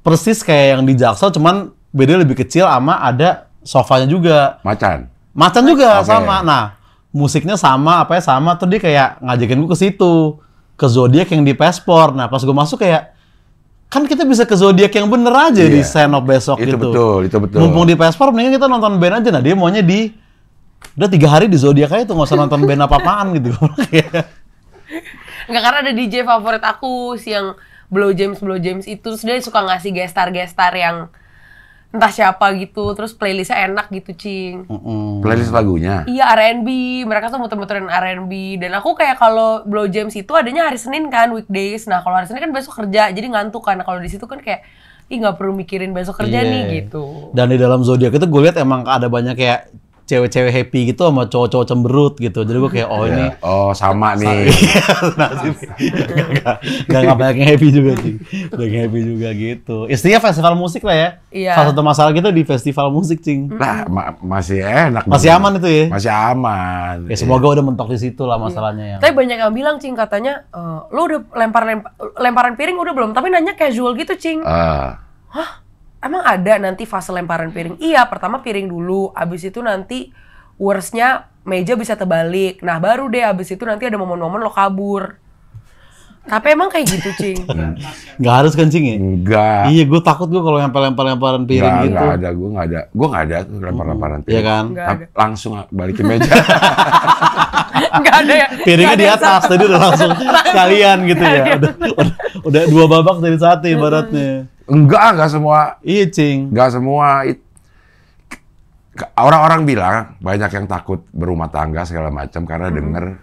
Persis kayak yang di Jaksel, cuman beda lebih kecil sama ada sofanya juga. Macan. Macan juga Oke. sama. Nah, musiknya sama, apa ya sama. Tuh dia kayak ngajakin gue ke situ. Ke Zodiac yang di Pespor. Nah, pas gue masuk kayak, kan kita bisa ke Zodiac yang bener aja di Senop besok Itu gitu. betul. Mumpung di Pespor, mendingan kita nonton band aja. Nah, dia maunya udah 3 hari di Zodiac aja tuh, nggak usah nonton band apa-apaan gitu. Enggak, karena ada DJ favorit aku si yang Blow James itu, terus dia suka ngasih gestar yang entah siapa gitu, terus playlistnya enak gitu Cing. Playlist lagunya. Iya, R&B, mereka tuh muter-muterin R&B. Dan aku kayak kalau Blow James itu adanya hari Senin kan, weekdays. Nah kalau hari Senin kan besok kerja, jadi ngantuk kan. Kalau di situ kan kayak, ih nggak perlu mikirin besok kerja nih gitu. Dan di dalam Zodiac itu gue lihat emang ada banyak kayak cewek-cewek happy gitu sama cowok-cowok cemberut gitu. Jadi gue kayak, oh ini Oh sama nih. nah, nggak banyak yang happy juga sih. Banyak yang happy juga gitu. Istinya festival musik lah ya. Iya. Salah satu masalah kita di festival musik, Cing. Lah masih enak. Masih dong. aman itu ya? Masih aman. Ya semoga udah mentok di situ lah masalahnya yang. Tapi banyak yang bilang Cing, katanya, lo udah lemparan piring udah belum? Tapi nanya casual gitu Cing. Hah? Emang ada nanti fase lemparan piring? Iya, pertama piring dulu, abis itu nanti worst-nya meja bisa terbalik. Nah baru deh abis itu nanti ada momen-momen lo kabur. Tapi emang kayak gitu Cing. Nggak harus kan, Cing ya? Enggak. Iya, gue takut gue kalau lemparan piring gitu. Enggak ada, gue nggak ada tuh lempar-lemparan piring. Iya kan? Nggak ada. Langsung balikin meja. Nggak ada ya? Piringnya Nggak di ada atas, tadi udah langsung sekalian gitu ya. Udah 2 babak dari satu ibaratnya. Enggak semua. Iya, Cing. Enggak semua. Orang-orang bilang banyak yang takut berumah tangga segala macam karena denger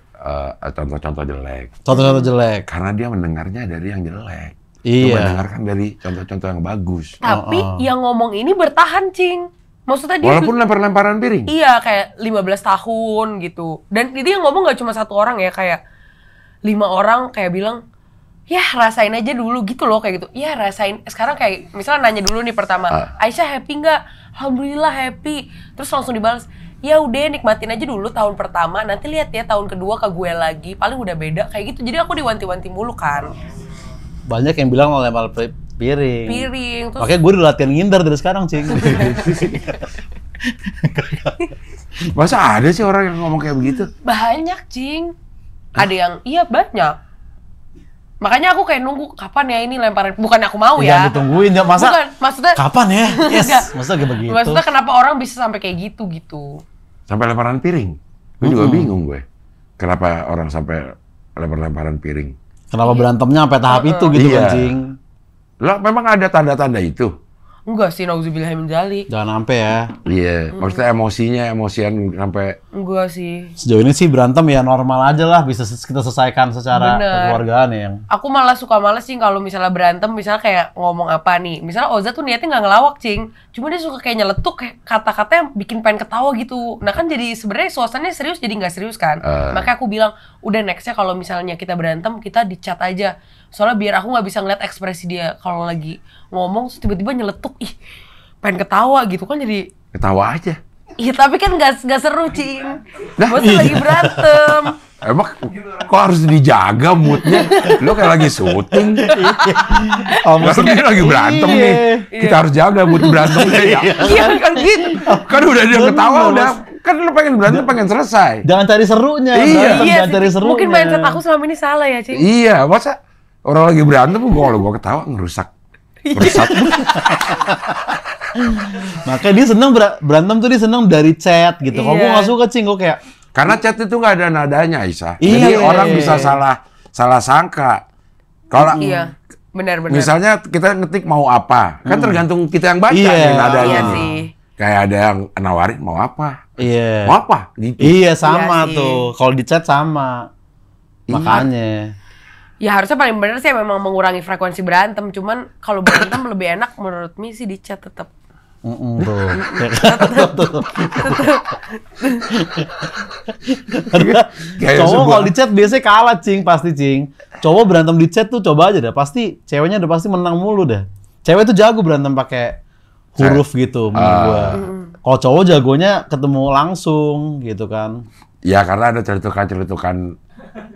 contoh-contoh jelek. Contoh-contoh jelek. Karena dia mendengarnya dari yang jelek. Coba Iya. dengarkan dari contoh-contoh yang bagus. Tapi yang ngomong ini bertahan, Cing. Maksudnya dia Walaupun lempar-lemparan piring. iya kayak 15 tahun gitu. Dan itu yang ngomong gak cuma satu orang ya, kayak 5 orang kayak bilang, ya rasain aja dulu gitu loh, kayak gitu. Ya rasain. Sekarang kayak misalnya nanya dulu nih pertama, Aisyah happy nggak? Alhamdulillah happy. Terus langsung dibalas, ya udah nikmatin aja dulu tahun pertama, nanti lihat ya tahun kedua ke gue lagi, paling udah beda kayak gitu. Jadi aku diwanti-wanti mulu kan. Banyak yang bilang lo lempar piring. Terus Makanya gue udah latihan ngindar dari sekarang, Cing. Masa ada sih orang yang ngomong kayak begitu? banyak, Cing. Ada yang, iya banyak. Makanya aku kayak nunggu kapan ya ini lemparan. Bukan aku mau Jangan ya. ditungguin, ya. Masa Bukan, maksudnya kapan ya? Yes, Enggak. masa kayak begitu. Maksudnya kenapa orang bisa sampai kayak gitu. Sampai lemparan piring. Gue juga bingung gue. Kenapa orang sampai lempar-lemparan piring? Kenapa berantemnya sampai tahap itu gitu Iya. kan, Cing? Lo memang ada tanda-tanda itu? Enggak sih, nauzubillah min dzalik. Jangan sampai ya. Iya, maksudnya emosian sampai Enggak sih. Sejauh ini sih berantem ya normal aja lah, bisa kita selesaikan secara Bener. kekeluargaan ya. Yang Aku malah suka males sih kalau misalnya berantem, misalnya kayak ngomong apa nih. Misalnya Oza tuh niatnya nggak ngelawak, Cing. Cuma dia suka kayak nyeletuk, kayak kata-kata yang bikin pengen ketawa gitu. Nah kan jadi sebenarnya suasananya serius jadi nggak serius kan. Makanya aku bilang, udah nextnya kalau misalnya kita berantem, kita di chat aja. Soalnya biar aku nggak bisa ngeliat ekspresi dia kalau lagi ngomong, terus tiba-tiba nyeletuk, ih pengen ketawa gitu kan jadi. ketawa aja. Iya tapi kan nggak seru, Cing. Nah, Maksudnya lagi berantem. Emang kok harus dijaga moodnya? Lo kayak lagi syuting. Oh, Ini lagi berantem nih. Kita harus jaga mood berantemnya ya. Iya kan gitu. Kan udah dia ketawa udah. Kan lo pengen berantem pengen selesai. jangan cari serunya, Iya. berantem, Iya jangan sih, cari serunya. mungkin mindset aku selama ini salah ya, Cing. Iya, masa orang lagi berantem kalau gua ketawa ngerusak. Merusak. Makanya dia seneng berantem tuh dia seneng dari chat gitu. Kalau gue Iya. nggak suka, Cing, gue kayak Karena chat itu nggak ada nadanya, Aisyah. Iya. Jadi orang bisa salah sangka. Kalau Iya, benar-benar. misalnya kita ngetik mau apa, kan tergantung kita yang baca Iya. nih nadanya Iya nih. sih. Kayak ada yang nawarin mau apa, iya. mau apa gitu. Iya sama Iya sih. tuh. Kalau di chat sama. Iya. Makanya. Ya harusnya paling benar sih memang mengurangi frekuensi berantem. Cuman kalau berantem lebih enak menurut Mi sih di chat tetap. Tuh. Kayak Cowok sebuah- kalau di chat biasanya kalah, Cing, pasti, Cing. Cowok berantem di chat tuh coba aja dah, pasti ceweknya udah pasti menang mulu dah. Cewek tuh jago berantem pakai huruf gitu menurut gua. Kalau cowok jagonya ketemu langsung gitu kan. Ya karena ada celutukan-celutukan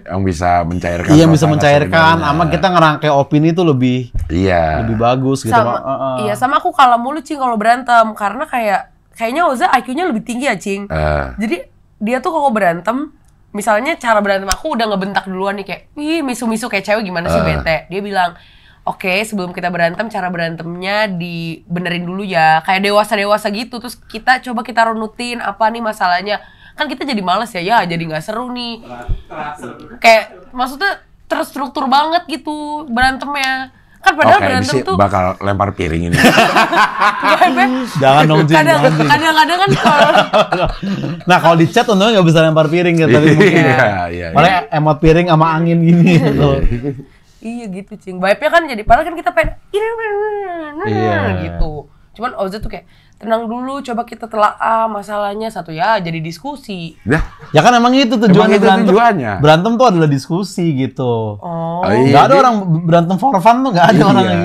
yang bisa mencairkan. Iya bisa suasana mencairkan, sebenarnya. sama kita ngerangkai opini tuh lebih Iya. bagus gitu. Sama, iya sama aku kalah mulu, Cing, kalau berantem. Karena kayaknya Oza IQ-nya lebih tinggi ya, Cing. Jadi dia tuh kalau berantem, misalnya cara berantem aku udah ngebentak duluan nih kayak, ih misu-misu kayak cewek gimana sih bete. Dia bilang, oke sebelum kita berantem, cara berantemnya dibenerin dulu ya. Kayak dewasa-dewasa gitu, terus kita runutin apa nih masalahnya. Kan kita jadi males ya jadi nggak seru nih. Kayak maksudnya terstruktur banget gitu berantemnya. Kan padahal Oke, ini berantem sih tuh bakal lempar piring ini. Jangan dong, Cing, jangan, Cing. kadang-kadang kan kalau Nah kalau di chat untungnya nggak bisa lempar piring gitu, tapi mungkin Iya. malah emot piring sama angin gini gitu. iya gitu, Cing. Vibe-nya kan jadi padahal kan kita pengen Iya. gitu. Cuman Oza tuh kayak tenang dulu, coba kita telaah masalahnya satu ya jadi diskusi. Dah. Ya kan emang itu tujuannya Emang itu berantem. tujuannya. Berantem tuh adalah diskusi gitu. Oh. Iya, Nggak ada dia- orang berantem for fun tuh, nggak ada Iya. orang lagi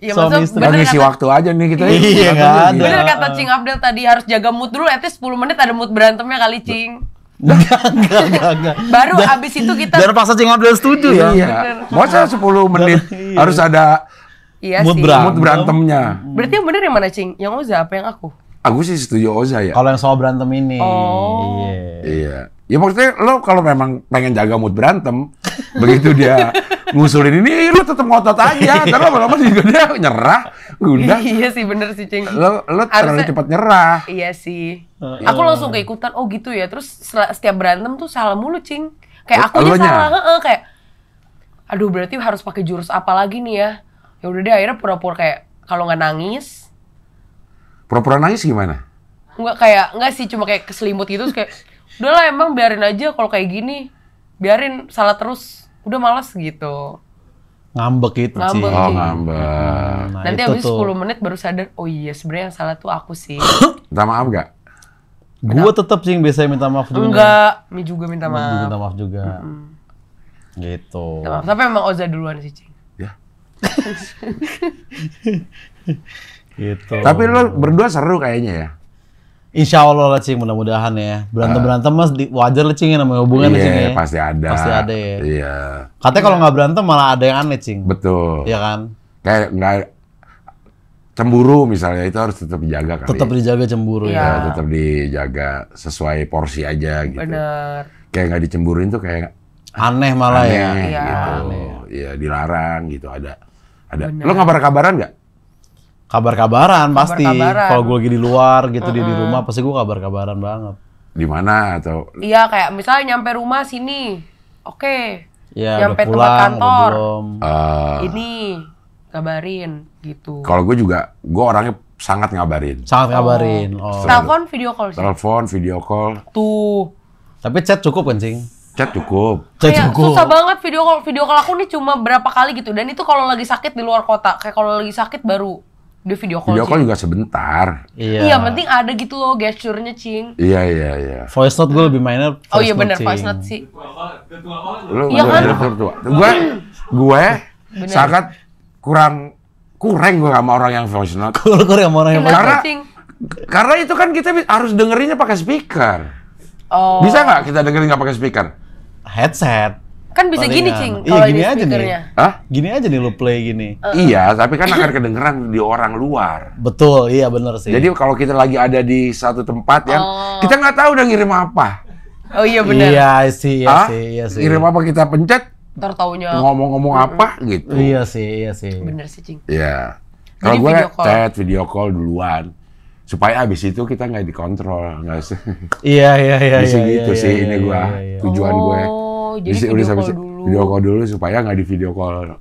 Iya, suami maksudnya istri. bener Ngisi kata- waktu aja nih kita. Iya, nggak ada. Bener kata Cing Abdel tadi harus jaga mood dulu, at least 10 menit ada mood berantemnya kali, Cing. Enggak. Baru abis itu kita Jangan paksa Cing Abdel setuju ya. Iya. Masa 10 menit Iya. harus ada iya mood sih. berantem. mood berantemnya. Berarti yang bener yang mana, Cing? Yang Oza apa yang aku? Aku sih setuju Oza ya. Kalau yang soal berantem ini. Oh. Iya. Iya. Ya maksudnya lo kalau memang pengen jaga mood berantem, begitu dia ngusulin ini, lo tetap ngotot aja. Karena lama-lama juga dia nyerah. Udah. Iya sih, bener sih, Cing. Lo terlalu Harusnya- cepat nyerah. Iya sih. Aku langsung keikutan, oh gitu ya. Terus setiap berantem tuh salah mulu, Cing. Kayak aku aja Elonya? salah, kayak aduh berarti harus pakai jurus apa lagi nih ya. Ya udah deh akhirnya pura-pura kayak kalau nggak nangis, Pura-pura nangis gimana? nggak sih cuma kayak keselimut gitu terus kayak udahlah emang biarin aja kalau kayak gini. Biarin salah terus, udah malas gitu. Ngambek itu, Ngambek. Cing. Oh, ngambek. Nah, Nanti itu habis tuh. 10 menit baru sadar, oh iya sebenarnya yang salah tuh aku sih. Minta maaf nggak? Gue tetep Cing biasanya minta maaf juga. Enggak, Mi juga minta Minta maaf. maaf juga. Gitu. Minta maaf. Tapi emang Oza duluan sih, Cing. Ya. Gitu. Tapi lo berdua seru kayaknya ya. Insya Allah lah Cing, mudah-mudahan ya. Berantem-berantem mas wajar lah Cing ya, namanya hubungan Cing ya. Iya, pasti ada. Pasti ada ya. Iya, Katanya kalau nggak berantem malah ada yang aneh Cing. betul. Iya kan? Kayak nggak cemburu misalnya itu harus tetap dijaga kali. Tetap dijaga cemburu Iya. ya. Ya, tetap dijaga sesuai porsi aja gitu. Bener. Kayak nggak dicemburuin tuh kayak Aneh malah aneh ya. Iya. gitu. Iya, dilarang gitu ada. Bener. Lo kabar-kabaran nggak? Kabar-kabaran pasti. Kabar-kabaran. Kalau gue lagi di luar gitu dia di rumah pasti gue kabar-kabaran banget. Di mana atau Iya kayak misalnya nyampe rumah sini, oke. Ya Nyampe udah tempat pulang kantor. belum. Ini kabarin gitu. kalau gue juga, gue orangnya sangat ngabarin. Sangat ngabarin. Oh. Telepon, video call sih. Telepon, video call, Tuh. Tapi chat cukup kan Cing? chat cukup. Chat Kayak cukup. susah banget video call aku nih cuma berapa kali gitu, dan itu kalau lagi sakit di luar kota. Kayak kalau lagi sakit baru dia video call. Video sih. call juga sebentar. Iya. Penting ada gitu loh gesturnya, Cing. Iya, iya, iya. Voice note gue lebih mainnya Oh iya voice bener, note, voice Cing. note sih. Lu Iya kan? Gue sangat kurang gue sama orang yang voice note. Kalau yang orang yang Kenapa, Karena- Cing? Karena itu kan kita harus dengerinnya pakai speaker. Oh. Bisa nggak kita dengerin nggak pakai speaker? headset. Kan bisa gini, Palingan. Cing. Iya, Kalau gini ini aja nih. speakernya. Hah? Gini aja nih lo play gini. Iya, tapi kan akan kedengeran di orang luar. Betul, iya bener sih. Jadi kalau kita lagi ada di satu tempat yang kita nggak tahu udah ngirim apa. Oh iya bener. Iya sih, iya Hah? sih, iya sih. Ngirim apa kita pencet, Ntar taunya ngomong-ngomong apa gitu. Iya sih, iya sih. bener sih, Cing. Iya. Kalau Jadi gue video call. chat, video call duluan. Supaya abis itu kita nggak dikontrol. Nggak usah. Iya, iya, iya. Bisa iya, gitu iya, sih iya, ini iya, gue. iya. Tujuan gue. Oh, jadi Bisa- video udah call sampai dulu. Video call dulu supaya nggak di video call Nah,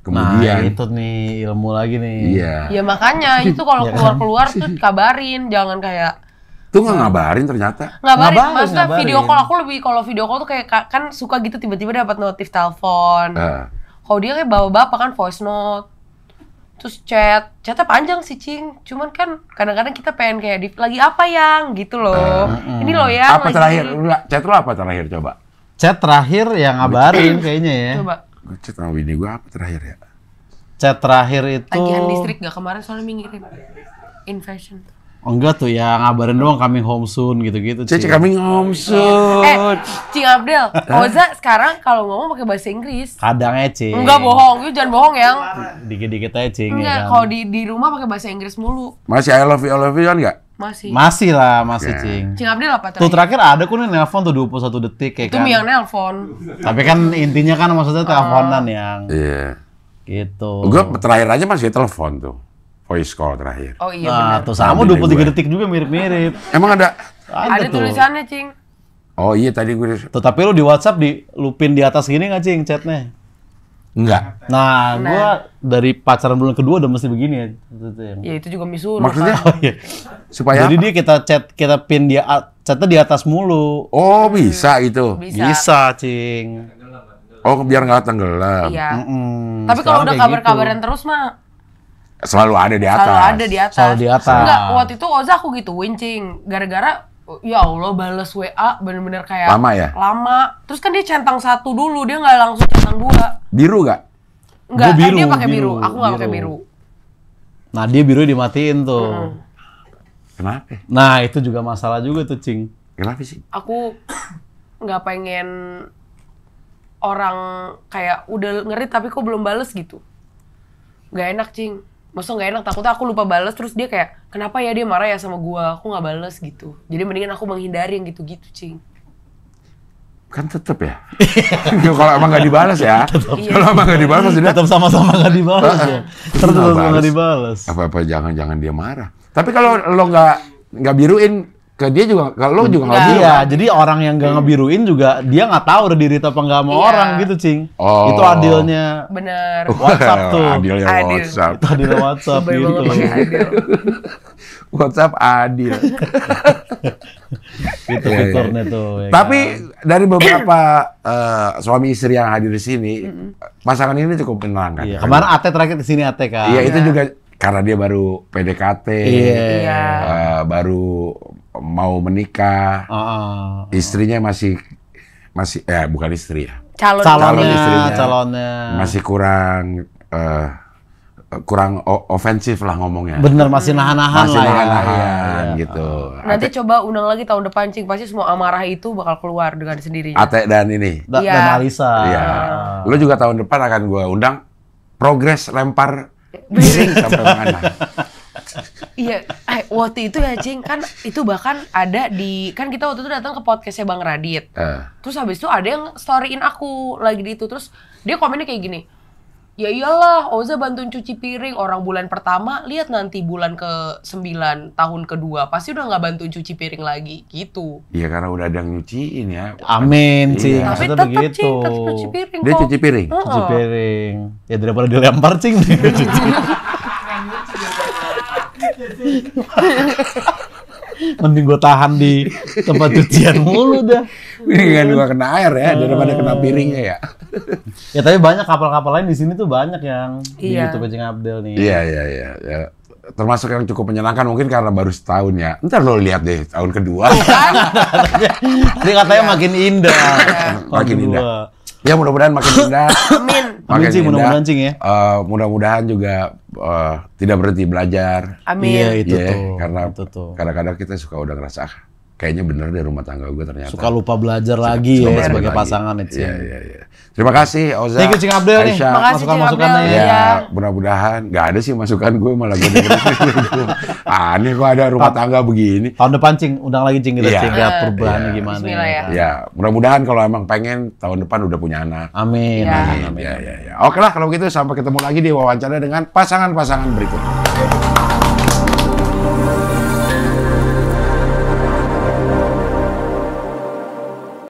kemudian. itu nih ilmu lagi nih. Iya. Ya makanya itu kalau Iya kan? keluar-keluar tuh kabarin, jangan kayak Tuh nggak ngabarin ternyata. ngabarin. Ngabarin, Maksudnya ngabarin. video call aku lebih, kalau video call tuh kayak kan suka gitu tiba-tiba dapat notif telepon. Kalau dia kayak bapak-bapak kan voice note. Terus chatnya panjang sih, Cing. Cuman kan kadang-kadang kita pengen kayak lagi apa yang gitu loh. Ini loh ya. Apa terakhir? Chat lo apa terakhir coba? Chat terakhir yang ngabarin kayaknya ya. Coba. Gue chat sama bini gue apa terakhir ya? Chat terakhir itu Tagihan listrik gak kemarin soalnya ngirim invasion. enggak tuh ya ngabarin doang coming home soon gitu-gitu. Cici Cing. kami ngomsut. Cing Abdel, Oza sekarang kalau ngomong pakai bahasa Inggris. Kadang Cing. Enggak bohong, you jangan bohong yang. Dikit-dikit aja Cing Enggak, ya kan. kalau di rumah pakai bahasa Inggris mulu. Masih I love you kan nggak? Masih. Masih lah, masih Ya. Cing. Cing Abdel apa Tuh terakhir? terakhir ada kok nih nelpon tuh 21 detik kayak Itu kan. yang nelpon. Tapi kan intinya kan maksudnya teleponan yang Iya. gitu. Gue terakhir aja masih telepon tuh. Voice call terakhir. Oh iya Nah, benar. tuh sama Bini 23 gue. detik juga mirip-mirip. Emang ada? Ada tuh. tulisannya, Cing. Oh iya tadi gue Tuh, tapi lu di WhatsApp di lupin di atas gini nggak Cing chatnya? enggak. Nah, gua dari pacaran bulan kedua udah mesti begini ya. Itu yang- Ya itu juga misuruh. Maksudnya Oh iya. supaya Jadi dia kita pin dia chatnya di atas mulu. oh bisa itu. Bisa. Bisa, Cing. Oh biar nggak tenggelam. Iya. Mm-mm. Tapi kalau Sekarang udah kayak kabar-kabaran gitu. terus mah Selalu ada di atas. selalu ada di atas. Selalu di atas. Enggak, waktu itu Oza aku gituin, Cing. Gara-gara ya Allah bales WA bener-bener kayak Lama ya? Lama. Terus kan dia centang satu dulu, dia nggak langsung centang dua. Biru nggak? Enggak, Gua biru, dia pakai biru. biru, Aku nggak pakai biru. biru. Nah, dia biru dimatiin tuh. Kenapa? Nah, itu juga masalah juga tuh, Cing. Kenapa sih? Aku nggak pengen orang kayak udah ngerit tapi kok belum bales gitu. Nggak enak, Cing. Maksudnya nggak enak, takutnya aku lupa bales terus dia kayak kenapa ya dia marah ya sama gua, aku nggak bales gitu. Jadi mendingan aku menghindari yang gitu-gitu, Cing. Kan tetep ya. Kalau emang nggak dibalas ya. Iya. Kalau emang nggak dibalas sudah. Tetap sama-sama nggak dibalas ya. Terus Nggak nggak balas. dibalas. Apa-apa jangan dia marah. Tapi kalau lo nggak biruin ke dia juga, kalau lo juga nggak Enggak. biru. Iya, jadi orang yang gak ngebiruin juga dia nggak tahu udah diri apa nggak sama Iya. orang gitu, Cing. Oh. Itu adilnya Bener. WhatsApp tuh. Adilnya Adil. WhatsApp. Itu adilnya WhatsApp Lebay gitu. banget pakai adil. WhatsApp adil. Itu Iya, iya. fiturnya tuh. Ya Tapi kan? dari beberapa suami istri yang hadir di sini, pasangan ini cukup menyenangkan. Iya, kemarin Ate terakhir kesini Ate kan. Iya, itu juga karena dia baru PDKT, Iya. baru mau menikah, istrinya masih bukan istri ya, Calon istrinya. calonnya. masih kurang ofensif lah ngomongnya. Bener, masih nahan-nahan Masih lah ya. nahan-nahan Iya. gitu. Nanti coba undang lagi tahun depan, Cing. Pasti semua amarah itu bakal keluar dengan sendirinya. Ate dan ini. Dan Iya. Alisa. Iya. Lu juga tahun depan akan gua undang progres lempar piring sampai mana. Iya, waktu itu ya, Cing, kan itu bahkan ada kan kita waktu itu datang ke podcastnya Bang Radit. Terus habis itu ada yang storyin aku lagi di itu, terus dia komennya kayak gini. Ya iyalah, Oza bantuin cuci piring orang bulan pertama, lihat nanti bulan ke-9 tahun kedua pasti udah nggak bantuin cuci piring lagi gitu. Iya, karena udah ada yang nyuciin ya. Amin, Cing. Iya. Tapi Maksudnya tetap, begitu. Cing, tetap cuci piring Dia kok. cuci piring. Cuci piring. Ya daripada dilempar, Cing. Dia cuci. Mending gue tahan di tempat cucian mulu dah. Ini kan gua kena air ya, daripada kena piringnya ya. Ya tapi banyak kapal-kapal lain di sini tuh banyak yang di Iya. YouTube Cing Abdel nih. Iya. Ya. Termasuk yang cukup menyenangkan mungkin karena baru setahun ya. Ntar lo lihat deh tahun kedua. Dia katanya makin indah. Makin Tahun indah. kedua. Ya mudah-mudahan makin indah. Amin. Amin, Cing, mudah-mudahan, Cing, ya. Mudah-mudahan juga tidak berhenti belajar. Amin. Iya, itu Iya, tuh. karena Itu tuh. kadang-kadang kita suka udah ngerasa kayaknya bener deh rumah tangga gue ternyata. Suka lupa belajar lagi Suka ya belajar sebagai lagi. pasangan ya, Cing. Iya. Terima kasih Oza. Thank you, Cing Abdel nih. Aisyah. Makasih, Cing Masukan-masukannya Abdel. ya. Ya, Iya. mudah-mudahan nggak ada sih masukan gue malah gue dengerin. Aneh kok ada rumah tangga begini. Tahun depan, Cing, undang lagi, Cing, kita Iya. Cing, lihat perubahannya Iya. gimana. Bismillah ya. Ya, mudah-mudahan kalau emang pengen tahun depan udah punya anak. Amin. Iya. Amin. Ya. Oke lah kalau gitu sampai ketemu lagi di wawancara dengan pasangan-pasangan berikutnya.